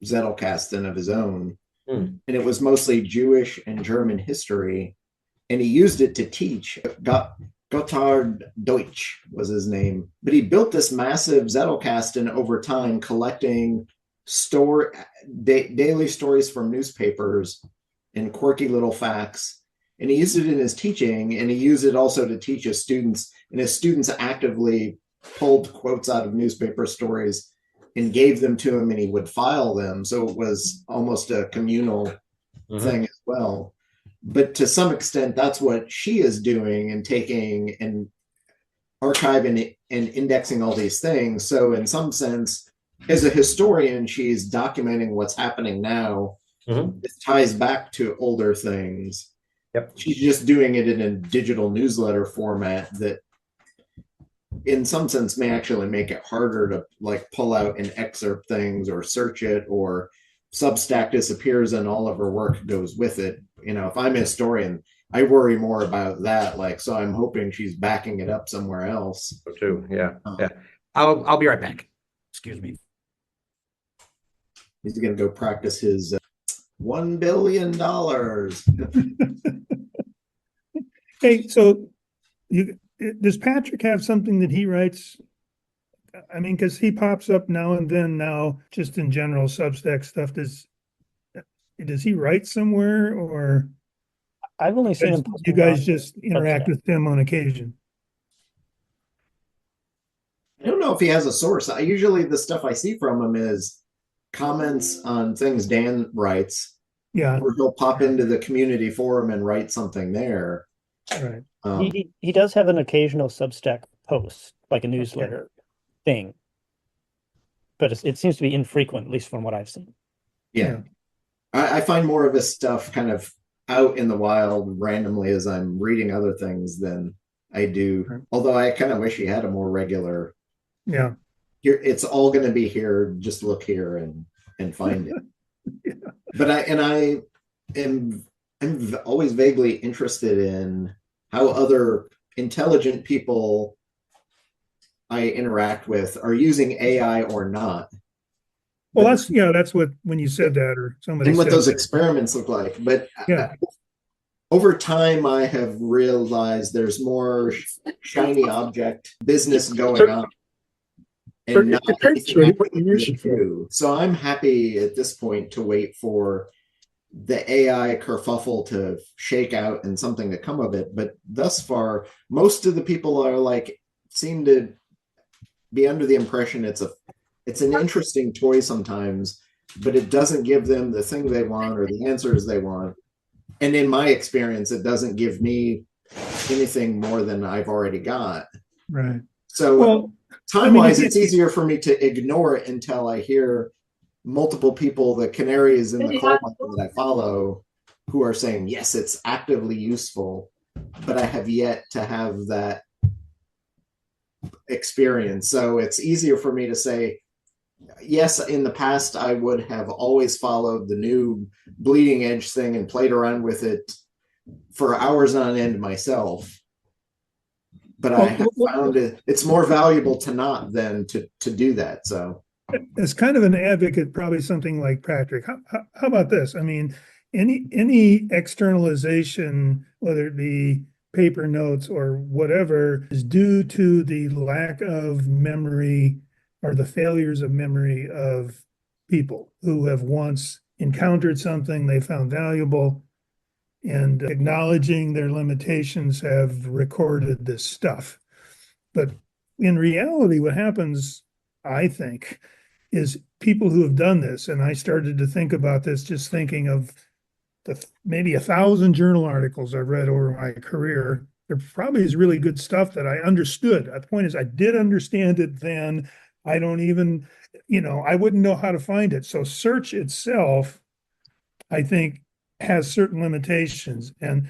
Zettelkasten of his own. And it was mostly Jewish and German history. And he used it to teach. Gotthard Deutsch was his name. But he built this massive Zettelkasten over time, collecting daily stories from newspapers and quirky little facts. And he used it in his teaching, and he used it also to teach his students. And his students actively pulled quotes out of newspaper stories and gave them to him, and he would file them. So it was almost a communal thing as well. But to some extent, that's what she is doing, and taking and archiving and indexing all these things. So in some sense, as a historian, she's documenting what's happening now. This ties back to older things. Yep. She's just doing it in a digital newsletter format that in some sense may actually make it harder to pull out and excerpt things or search it, or Substack disappears and all of her work goes with it. If I'm a historian, I worry more about that. So I'm hoping she's backing it up somewhere else. So too. Yeah. Yeah. I'll be right back. Excuse me. He's going to go practice his $1 billion. Hey, so does Patrick have something that he writes? I mean, because he pops up now and then now, just in general Substack stuff. Does he write somewhere, or I've only seen him. you guys just interact Substack with him on occasion? I don't know if he has a source. Usually the stuff I see from him is comments on things Dan writes. Yeah. Or he'll pop into the community forum and write something there. Right. He does have an occasional Substack post, like a newsletter thing, but it seems to be infrequent, at least from what I've seen. Yeah. I find more of his stuff kind of out in the wild randomly as I'm reading other things than I do. Right. Although I kind of wish he had a more regular. Yeah. Here, it's all going to be here. Just look here and find it. But I'm always vaguely interested in how other intelligent people I interact with are using AI or not. Well, that's what, when you said that, or somebody And what said those that. experiments look like. But Yeah. over time, I have realized there's more shiny object business going on. And not anything what you use to it for. do. So I'm happy at this point to wait for the AI kerfuffle to shake out and something to come of it. But thus far, most of the people are seem to be under the impression it's an interesting toy sometimes, but it doesn't give them the thing they want or the answers they want. And in my experience, it doesn't give me anything more than I've already got. Right. So Well, time-wise, it's easier for me to ignore it until I hear multiple people, the canaries in the coal mine that I follow, who are saying, yes, it's actively useful, but I have yet to have that experience. So it's easier for me to say, yes, in the past, I would have always followed the new bleeding edge thing and played around with it for hours on end myself. But I have found it's more valuable to not than to do that. So as kind of an advocate, probably something like Patrick, how about this? I mean, any externalization, whether it be paper notes or whatever, is due to the lack of memory or the failures of memory of people who have once encountered something they found valuable, and acknowledging their limitations have recorded this stuff. But in reality, what happens, I think, is people who have done this, and I started to think about this just thinking of maybe 1,000 journal articles I've read over my career. There probably is really good stuff that I understood. The point is, I did understand it then. I don't even, I wouldn't know how to find it. So search itself, I think, has certain limitations. And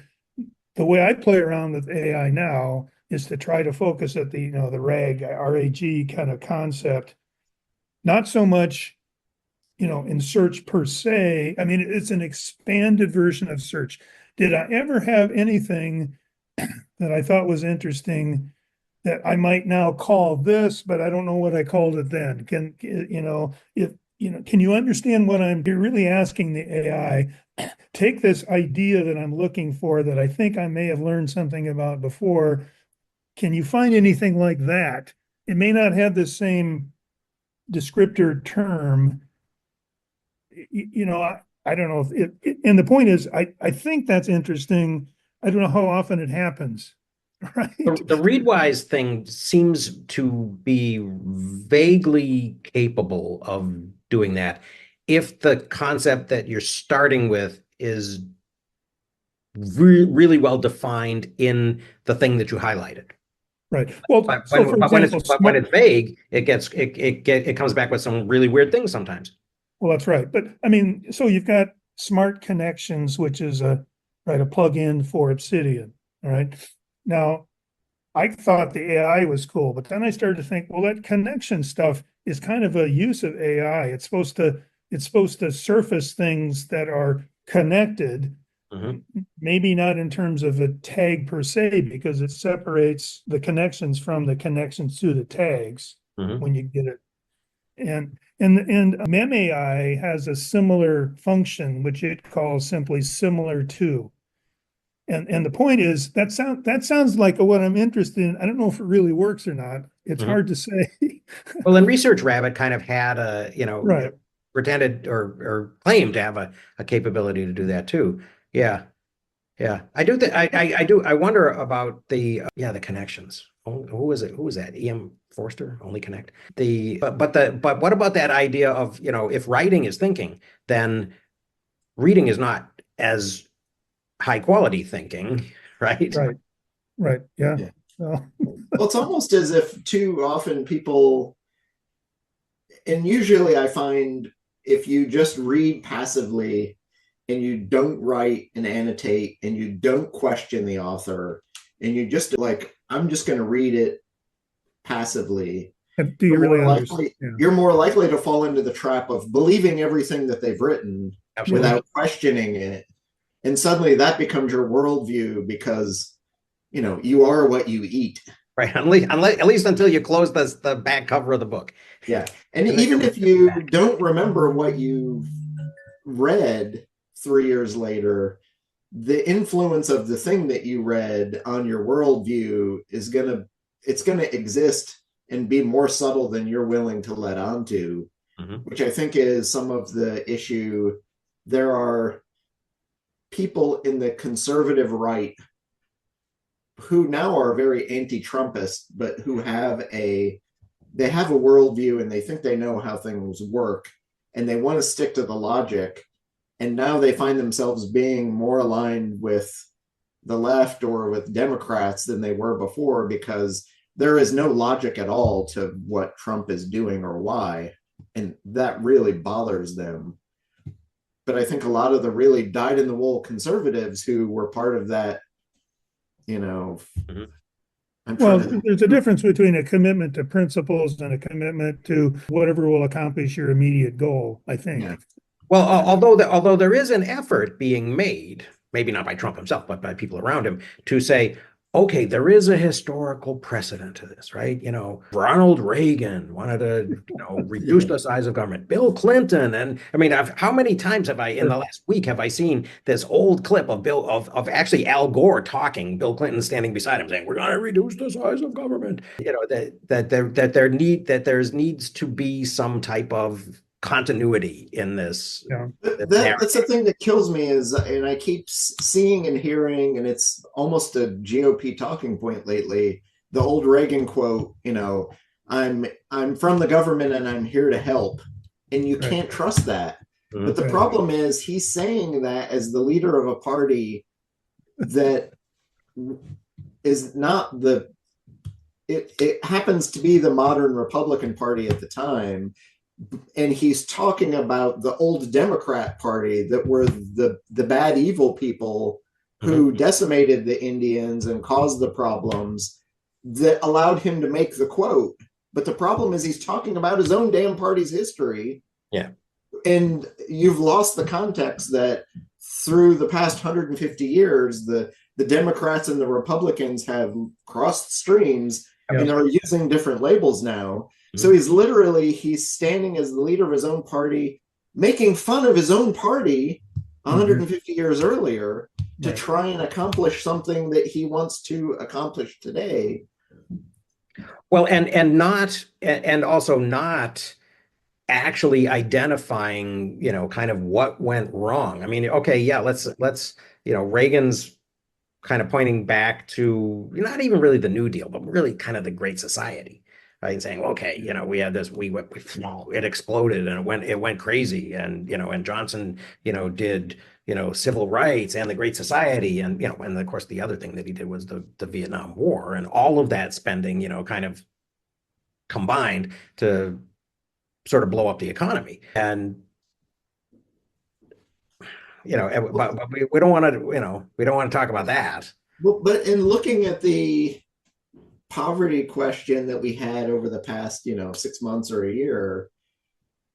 the way I play around with AI now is to try to focus at the RAG kind of concept, not so much, in search per se. I mean, it's an expanded version of search. Did I ever have anything that I thought was interesting that I might now call this, but I don't know what I called it then? Can you understand what you're really asking the AI? Take this idea that I'm looking for that I think I may have learned something about before. Can you find anything like that? It may not have the same descriptor term. I don't know if and the point is, I think that's interesting. I don't know how often it happens. Right. The Readwise thing seems to be vaguely capable of doing that if the concept that you're starting with is really well defined in the thing that you highlighted. Right. Well, when it's vague, it comes back with some really weird things sometimes. Well, that's right. But I mean, so you've got Smart Connections, which is a plug-in for Obsidian. All right. Now, I thought the AI was cool, but then I started to think, well, that connection stuff is kind of a use of AI. It's supposed to surface things that are connected, maybe not in terms of a tag per se, because it separates the connections from the connections to the tags when you get it. And MEMAI has a similar function, which it calls simply similar to. And the point is, that sounds like what I'm interested in. I don't know if it really works or not. It's hard to say. Well, and Research Rabbit kind of had right. pretended or claimed to have a capability to do that too. Yeah. Yeah. I do think I do. I wonder about the connections. Who is it? Who is that? E.M. Forster, Only Connect. But what about that idea of, if writing is thinking, then reading is not as high quality thinking, right? Right. Yeah. Well, it's almost as if too often people, and usually I find if you just read passively and you don't write and annotate and you don't question the author and you just I'm just going to read it passively. Do you really understand? You're more likely to fall into the trap of believing everything that they've written without questioning it. And suddenly that becomes your worldview because, you are what you eat. Right. At least until you close the back cover of the book. Yeah. And even if you don't remember what you read 3 years later, the influence of the thing that you read on your worldview is going to exist and be more subtle than you're willing to let on to, which I think is some of the issue. There are people in the conservative right who now are very anti-Trumpist, but who have a worldview and they think they know how things work and they want to stick to the logic. And now they find themselves being more aligned with the left or with Democrats than they were before because there is no logic at all to what Trump is doing or why, and that really bothers them. But I think a lot of the really dyed-in-the-wool conservatives who were part of that, you know, Mhm. I'm Well, trying to, there's a difference between a commitment to principles and a commitment to whatever will accomplish your immediate goal, I think. Yeah. Well, although there is an effort being made, maybe not by Trump himself, but by people around him, to say, okay, there is a historical precedent to this, right? You know, Ronald Reagan wanted to, reduce the size of government. Bill Clinton, and I mean, how many times have I in the last week have I seen this old clip of of actually Al Gore talking, Bill Clinton standing beside him saying, "We're going to reduce the size of government." You know, that there's needs to be some type of continuity in this. Yeah. that's the thing that kills me is, and I keep seeing and hearing, and it's almost a GOP talking point lately, the old Reagan quote, I'm from the government and I'm here to help. And you Right. can't trust that. Mhm. But the Right. problem is he's saying that as the leader of a party that is not it happens to be the modern Republican Party at the time. And he's talking about the old Democrat Party that were the bad, evil people who decimated the Indians and caused the problems that allowed him to make the quote. But the problem is he's talking about his own damn party's history. Yeah. And you've lost the context that through the past 150 years, the Democrats and the Republicans have crossed streams and are using different labels now. So he's standing as the leader of his own party, making fun of his own party 150 years earlier to try and accomplish something that he wants to accomplish today. Well, and also not actually identifying, kind of what went wrong. I mean, okay, yeah, let's Reagan's kind of pointing back to not even really the New Deal, but really kind of the Great Society. Right, and saying, okay, we had this, it exploded and it went crazy, and and Johnson, did civil rights and the Great Society, and and of course the other thing that he did was the Vietnam War, and all of that spending, kind of combined to sort of blow up the economy, and but we don't want to, we don't want to talk about that. But in looking at the poverty question that we had over the past 6 months or a year,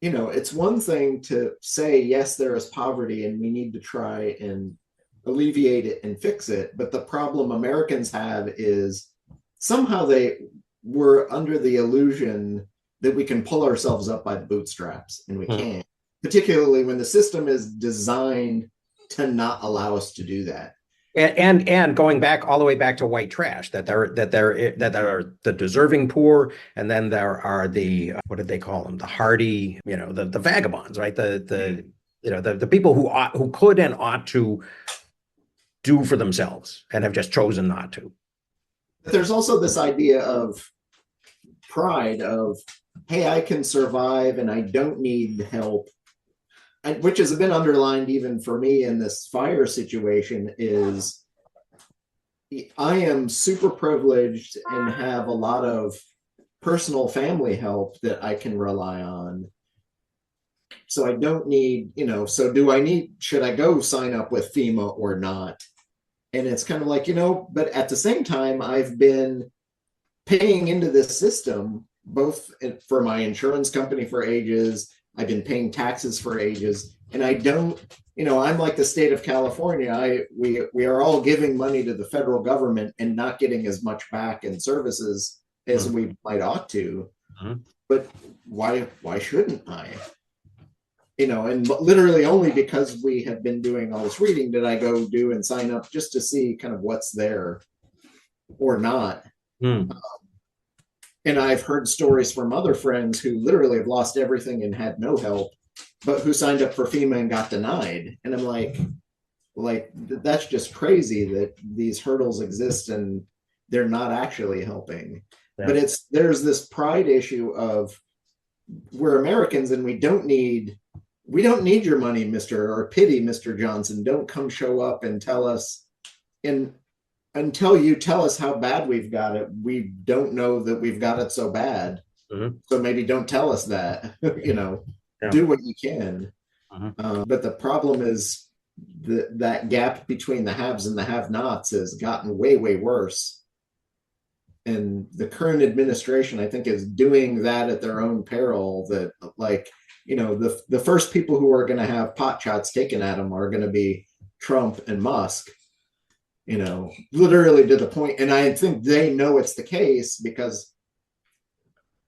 it's one thing to say, yes, there is poverty and we need to try and alleviate it and fix it, but the problem Americans have is somehow they were under the illusion that we can pull ourselves up by the bootstraps, and we can't, particularly when the system is designed to not allow us to do that. And going back all the way back to white trash, that there are the deserving poor, and then there are the what did they call them, the hardy, the vagabonds, right? The people who could and ought to do for themselves and have just chosen not to. There's also this idea of pride of, hey, I can survive and I don't need help. Which has been underlined even for me in this fire situation, is I am super privileged and have a lot of personal family help that I can rely on. So I don't need, should I go sign up with FEMA or not? And it's kind of like, but at the same time, I've been paying into this system, both for my insurance company for ages. I've been paying taxes for ages, and I don't, I'm like the state of California. We are all giving money to the federal government and not getting as much back in services as we might ought to. But why shouldn't I? And literally only because we have been doing all this reading did I go do and sign up just to see kind of what's there or not. And I've heard stories from other friends who literally have lost everything and had no help, but who signed up for FEMA and got denied. And I'm like that's just crazy that these hurdles exist and they're not actually helping. Yeah. But there's this pride issue of, we're Americans and we don't need your money, or pity, Mr. Johnson. Don't come show up and tell us. And until you tell us how bad we've got it, we don't know that we've got it so bad. Mhm. So maybe don't tell us that. Yeah. Do what you can. Mhm. But the problem is that gap between the haves and the have-nots has gotten way, way worse. And the current administration, I think, is doing that at their own peril. That, like, the first people who are going to have pot shots taken at them are going to be Trump and Musk. Literally to the point, and I think they know it's the case because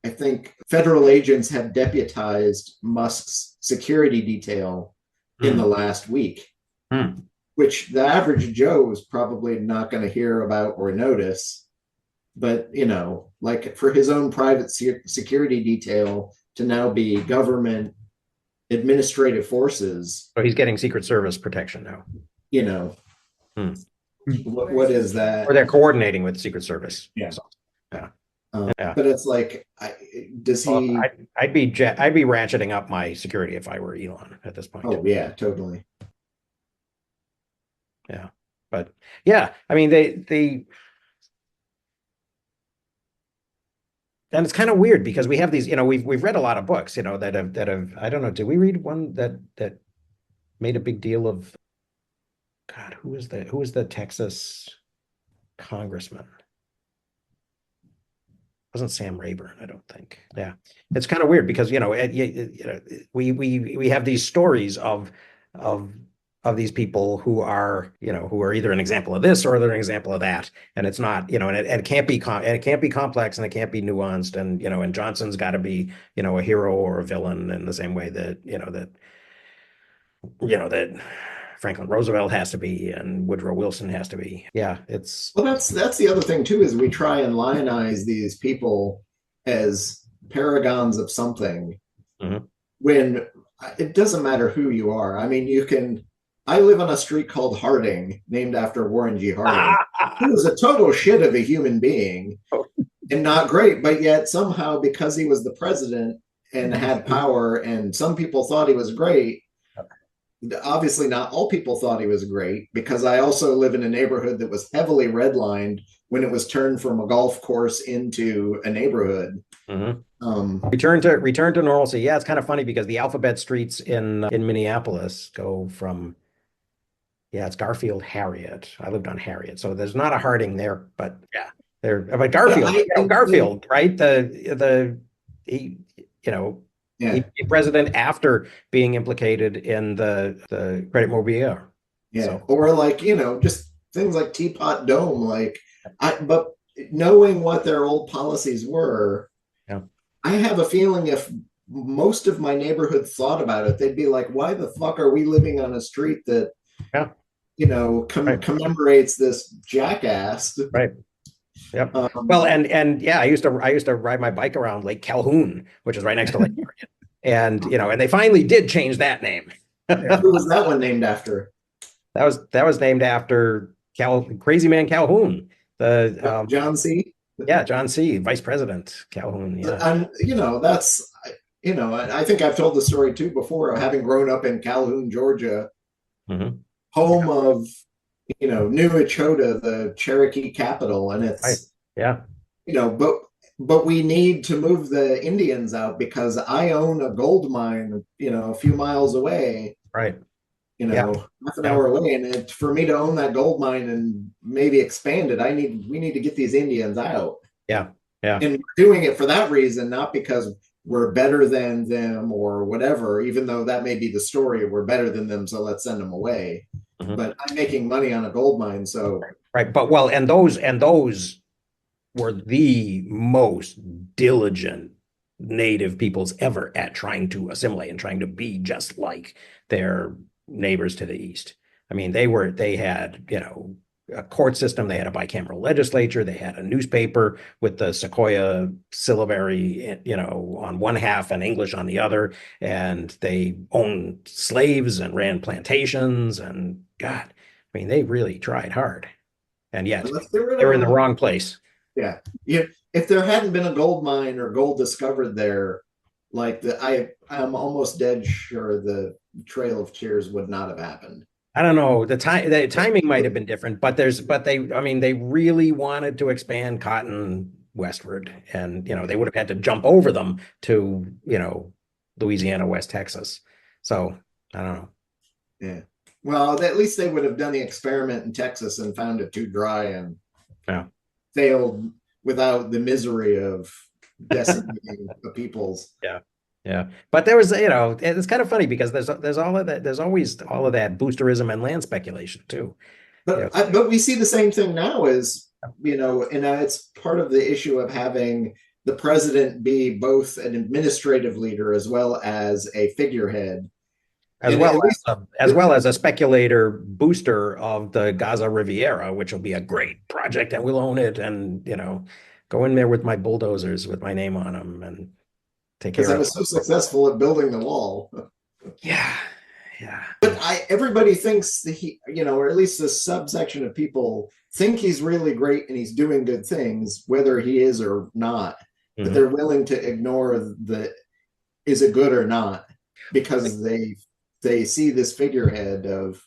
I think federal agents have deputized Musk's security detail in the last week, which the average Joe is probably not going to hear about or notice. But, like for his own private security detail to now be government administrative forces. So he's getting Secret Service protection now. What is that? Or they're coordinating with Secret Service. Yeah. So, yeah. Yeah. But it's like, does well, he? I'd be ratcheting up my security if I were Elon at this point. Oh yeah, totally. Yeah, but yeah, I mean they and it's kind of weird because we have these, we've read a lot of books, that have I don't know, did we read one that made a big deal of, God, who was the Texas congressman? It wasn't Sam Rayburn, I don't think. Yeah, it's kind of weird because we have these stories of these people who are either an example of this or they're an example of that, and it's not, and it can't be complex and it can't be nuanced, and Johnson's got to be a hero or a villain in the same way that that Franklin Roosevelt has to be and Woodrow Wilson has to be. Yeah, it's well, that's the other thing too, is we try and lionize these people as paragons of something, when it doesn't matter who you are. I mean, I live on a street called Harding, named after Warren G. Harding, who was a total shit of a human being and not great, but yet somehow, because he was the president and had power and some people thought he was great, obviously not all people thought he was great, because I also live in a neighborhood that was heavily redlined when it was turned from a golf course into a neighborhood. Return to normalcy. Yeah, it's kind of funny because the alphabet streets in Minneapolis go from, it's Garfield, Harriet. I lived on Harriet, so there's not a Harding there, but yeah, but Garfield, Garfield, right? He became president after being implicated in the Credit Mobilier. Yeah, so. Or like, just things like Teapot Dome, but knowing what their old policies were, I have a feeling if most of my neighborhood thought about it, they'd be like, why the fuck are we living on a street that commemorates this jackass? Right. Yep. Well, and yeah, I used to ride my bike around Lake Calhoun, which is right next to Lake Marion. And and they finally did change that name. Who was that one named after? That was named after Crazy Man Calhoun. John C. Yeah, John C. Vice President Calhoun. Yeah. And that's I think I've told the story too before of having grown up in Calhoun, Georgia, home of New Echota, the Cherokee capital, and it's but we need to move the Indians out because I own a gold mine, a few miles away, right? Half an hour away, and for me to own that gold mine and maybe expand it, we need to get these Indians out. Yeah. And we're doing it for that reason, not because we're better than them or whatever, even though that may be the story. We're better than them, so let's send them away. But I'm making money on a gold mine, so right. But and those were the most diligent native peoples ever at trying to assimilate and trying to be just like their neighbors to the east. I mean, they had a court system, they had a bicameral legislature, they had a newspaper with the Sequoia syllabary on one half and English on the other, and they owned slaves and ran plantations, and God, I mean, they really tried hard, and yet they were in the wrong place. Yeah. If there hadn't been a gold mine or gold discovered there, I'm almost dead sure the Trail of Tears would not have happened. I don't know, the timing might have been different, but I mean, they really wanted to expand cotton westward, and they would have had to jump over them to, Louisiana, West Texas. So I don't know. Yeah. Well, at least they would have done the experiment in Texas and found it too dry and Yeah. failed without the misery of decimating the peoples. Yeah. But it's kind of funny because there's all of that, there's always all of that boosterism and land speculation too. Yeah. But we see the same thing now as, and it's part of the issue of having the president be both an administrative leader as well as a figurehead. As well as a speculator booster of the Gaza Riviera, which will be a great project and we'll own it, and go in there with my bulldozers with my name on them and take care Because I of was so successful at building the wall. Yeah. But everybody thinks that or at least a subsection of people think he's really great and he's doing good things, whether he is or not. But they're willing to ignore the is it good or not, because they see this figurehead of.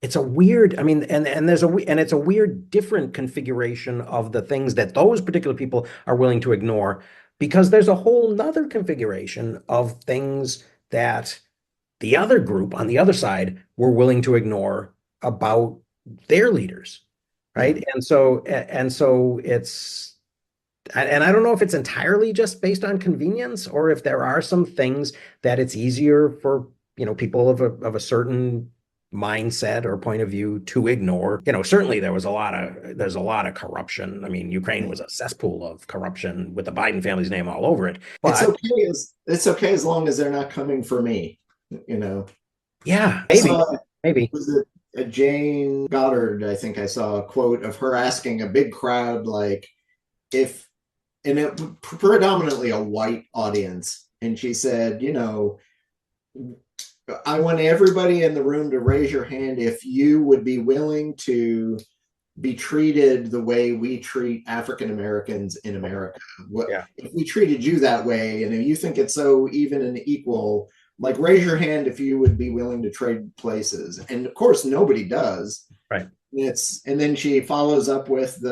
It's a weird, I mean, and it's a weird different configuration of the things that those particular people are willing to ignore, because there's a whole nother configuration of things that the other group on the other side were willing to ignore about their leaders, right? And so it's, and I don't know if it's entirely just based on convenience, or if there are some things that it's easier for people of a certain mindset or point of view to ignore. Certainly there's a lot of corruption. I mean, Ukraine was a cesspool of corruption with the Biden family's name all over it. But It's okay as long as they're not coming for me. Yeah, maybe. Was it Jane Goddard? I think I saw a quote of her asking a big crowd, like, and it predominantly a white audience, and she said, I want everybody in the room to raise your hand if you would be willing to be treated the way we treat African Americans in America. If we treated you that way, and if you think it's so even and equal, like, raise your hand if you would be willing to trade places. And of course, nobody does. Right. And then she follows up with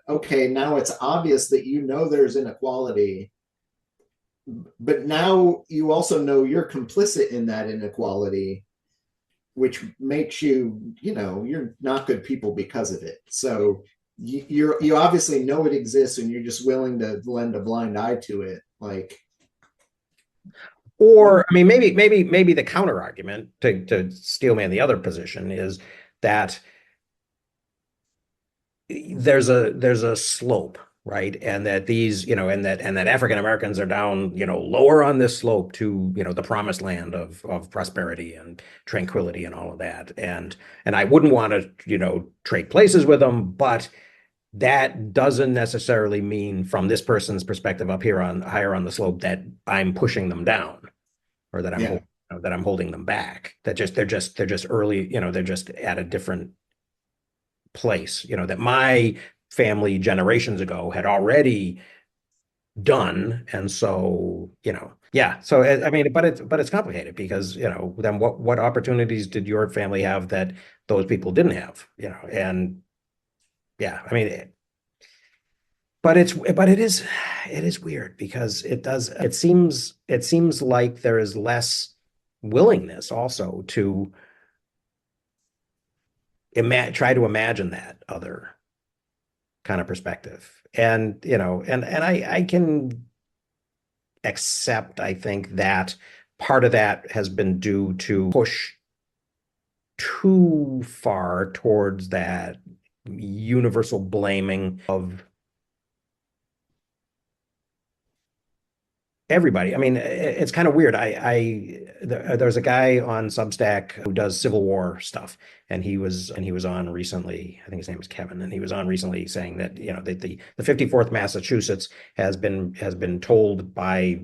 okay, now it's obvious that there's inequality, but now you also know you're complicit in that inequality, which makes you're not good people because of it. So you obviously know it exists, and you're just willing to lend a blind eye to it. Like, or I mean, maybe the counter argument to steelman the other position is that there's a slope, right? And that these, and that African Americans are down, lower on this slope to, the promised land of prosperity and tranquility and all of that. And I wouldn't want to, trade places with them, but that doesn't necessarily mean, from this person's perspective up here higher on the slope, that I'm pushing them down, or that I'm holding them back. They're just early, they're just at a different place, that my family generations ago had already done. And so, so I mean, but it's complicated, because, then what opportunities did your family have that those people didn't have, and yeah, I mean, but it is weird, because it seems like there is less willingness also to try to imagine that other kind of perspective. And I can accept, I think, that part of that has been due to push too far towards that universal blaming of everybody. I mean, it's kind of weird. There's a guy on Substack who does Civil War stuff, and he was on recently. I think his name is Kevin, and he was on recently saying that the 54th Massachusetts has been told by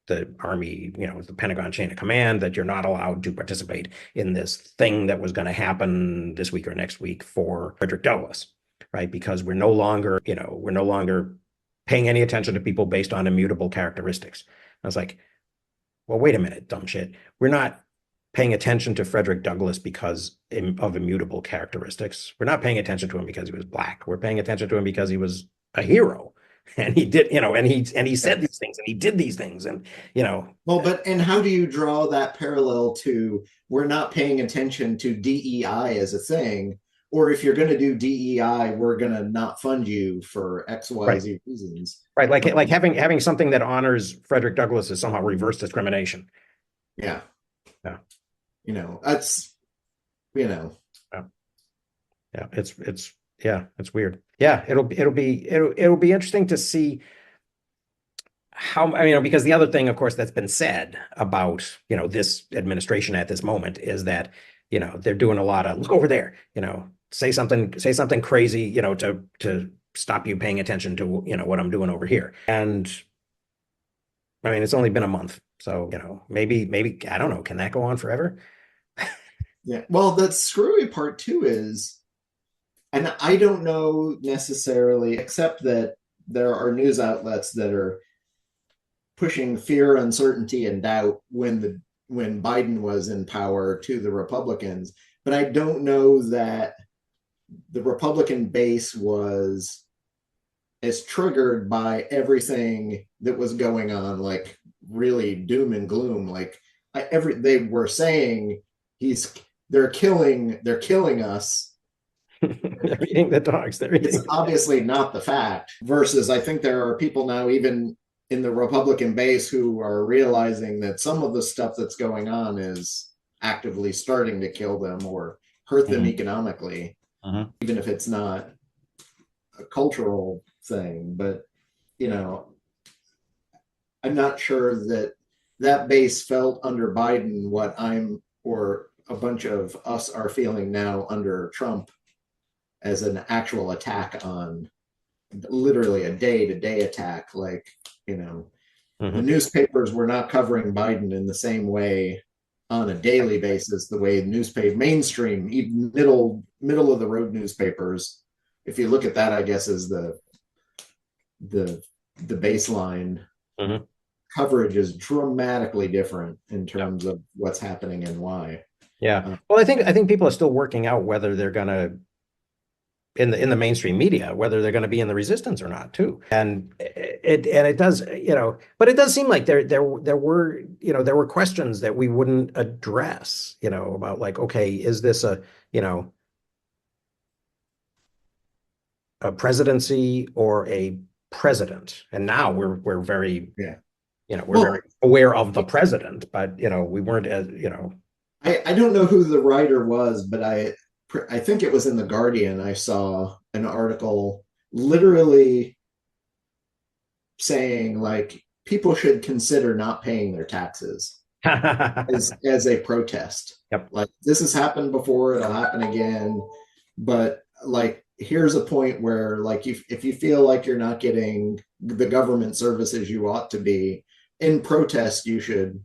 the Army, the Pentagon chain of command, that you're not allowed to participate in this thing that was going to happen this week or next week for Frederick Douglass, right? Because we're no longer paying any attention to people based on immutable characteristics. I was like, well, wait a minute, dumb shit. We're not paying attention to Frederick Douglass because of immutable characteristics. We're not paying attention to him because he was black. We're paying attention to him because he was a hero. And he did, and he said these things and he did these things. And, Well, and how do you draw that parallel to we're not paying attention to DEI as a thing, or if you're going to do DEI, we're going to not fund you for X, Y, Z reasons. Right. Like having something that honors Frederick Douglass is somehow reverse discrimination. Yeah. Yeah. That's, Yeah. It's weird. Yeah. It'll be interesting to see how, because the other thing, of course, that's been said about, this administration at this moment is that, they're doing a lot of look over there, say something crazy, to stop you paying attention to, what I'm doing over here. And it's only been a month. So, maybe, I don't know, can that go on forever? yeah. Well, the screwy part too is, and I don't know necessarily, except that there are news outlets that are pushing fear, uncertainty, and doubt when Biden was in power to the Republicans. But I don't know that the Republican base was as triggered by everything that was going on, like really doom and gloom. Like they were saying they're killing us. They're eating the dogs. It's obviously not the fact. Versus, I think there are people now, even in the Republican base, who are realizing that some of the stuff that's going on is actively starting to kill them or hurt them economically, even if it's not a cultural thing. But, I'm not sure that base felt under Biden what or a bunch of us are feeling now under Trump, as an actual attack on, literally a day-to-day attack. Like, the newspapers were not covering Biden in the same way on a daily basis, the way mainstream, even middle of the road newspapers, if you look at that, I guess, is the baseline. Coverage is dramatically different in terms of what's happening and why. Yeah. Well, I think people are still working out whether they're gonna, in the mainstream media, whether they're going to be in the resistance or not too. And it does, but it does seem like there were questions that we wouldn't address, about like, okay, is this a presidency or a president? And now we're very, very aware of the president, but we weren't as, I don't know who the writer was, but I think it was in The Guardian. I saw an article literally saying, like, people should consider not paying their taxes as a protest. Yep. Like, this has happened before, it'll happen again. But like, here's a point where, like, if you feel like you're not getting the government services you ought to be, in protest, you should.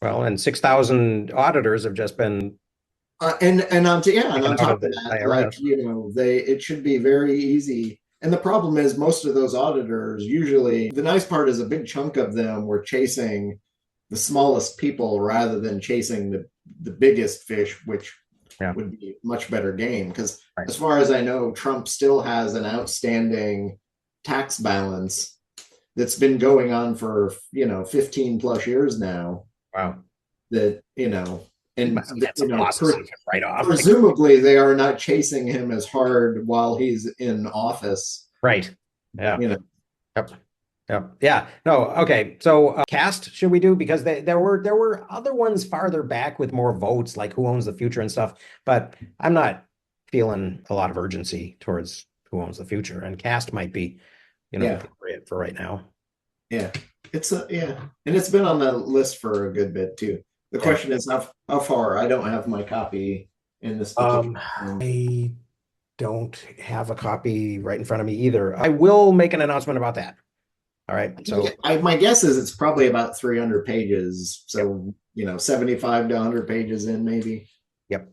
Well, and 6,000 auditors have just been and on top of that, like, it should be very easy. And the problem is, most of those auditors, usually, the nice part is a big chunk of them were chasing the smallest people rather than chasing the biggest fish, which would be a much better game. Because as far as I know, Trump still has an outstanding tax balance that's been going on for 15 plus years now. Wow. That and right off. Presumably, they are not chasing him as hard while he's in office. Right. Yeah. Yep. Yeah. No. Okay. So cast, should we do? Because there were other ones farther back with more votes, like Who Owns the Future and stuff. But I'm not feeling a lot of urgency towards Who Owns the Future, and cast might be, appropriate for right now. Yeah. And it's been on the list for a good bit too. The question is how far. I don't have my copy in this. I don't have a copy right in front of me either. I will make an announcement about that. All right. So my guess is it's probably about 300 pages. So 75 to 100 pages in, maybe. Yep.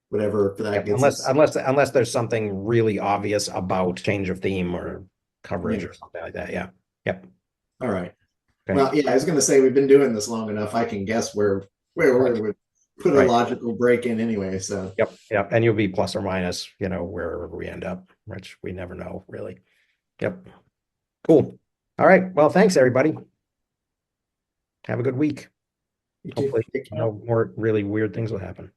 Whatever that gets. Unless there's something really obvious about change of theme or coverage or something like that. Yeah. Yep. All right. Okay. Well, I was going to say, we've been doing this long enough. I can guess where put a Right. logical break in anyway. So Yep, yep, and you'll be plus or minus, wherever we end up, which we never know, really. Yep. Cool. All right. Well, thanks, everybody. Have a good week. you too. Hopefully, Take care. no more really weird things will happen.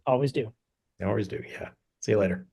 Always do. They always do. Yeah. See you later.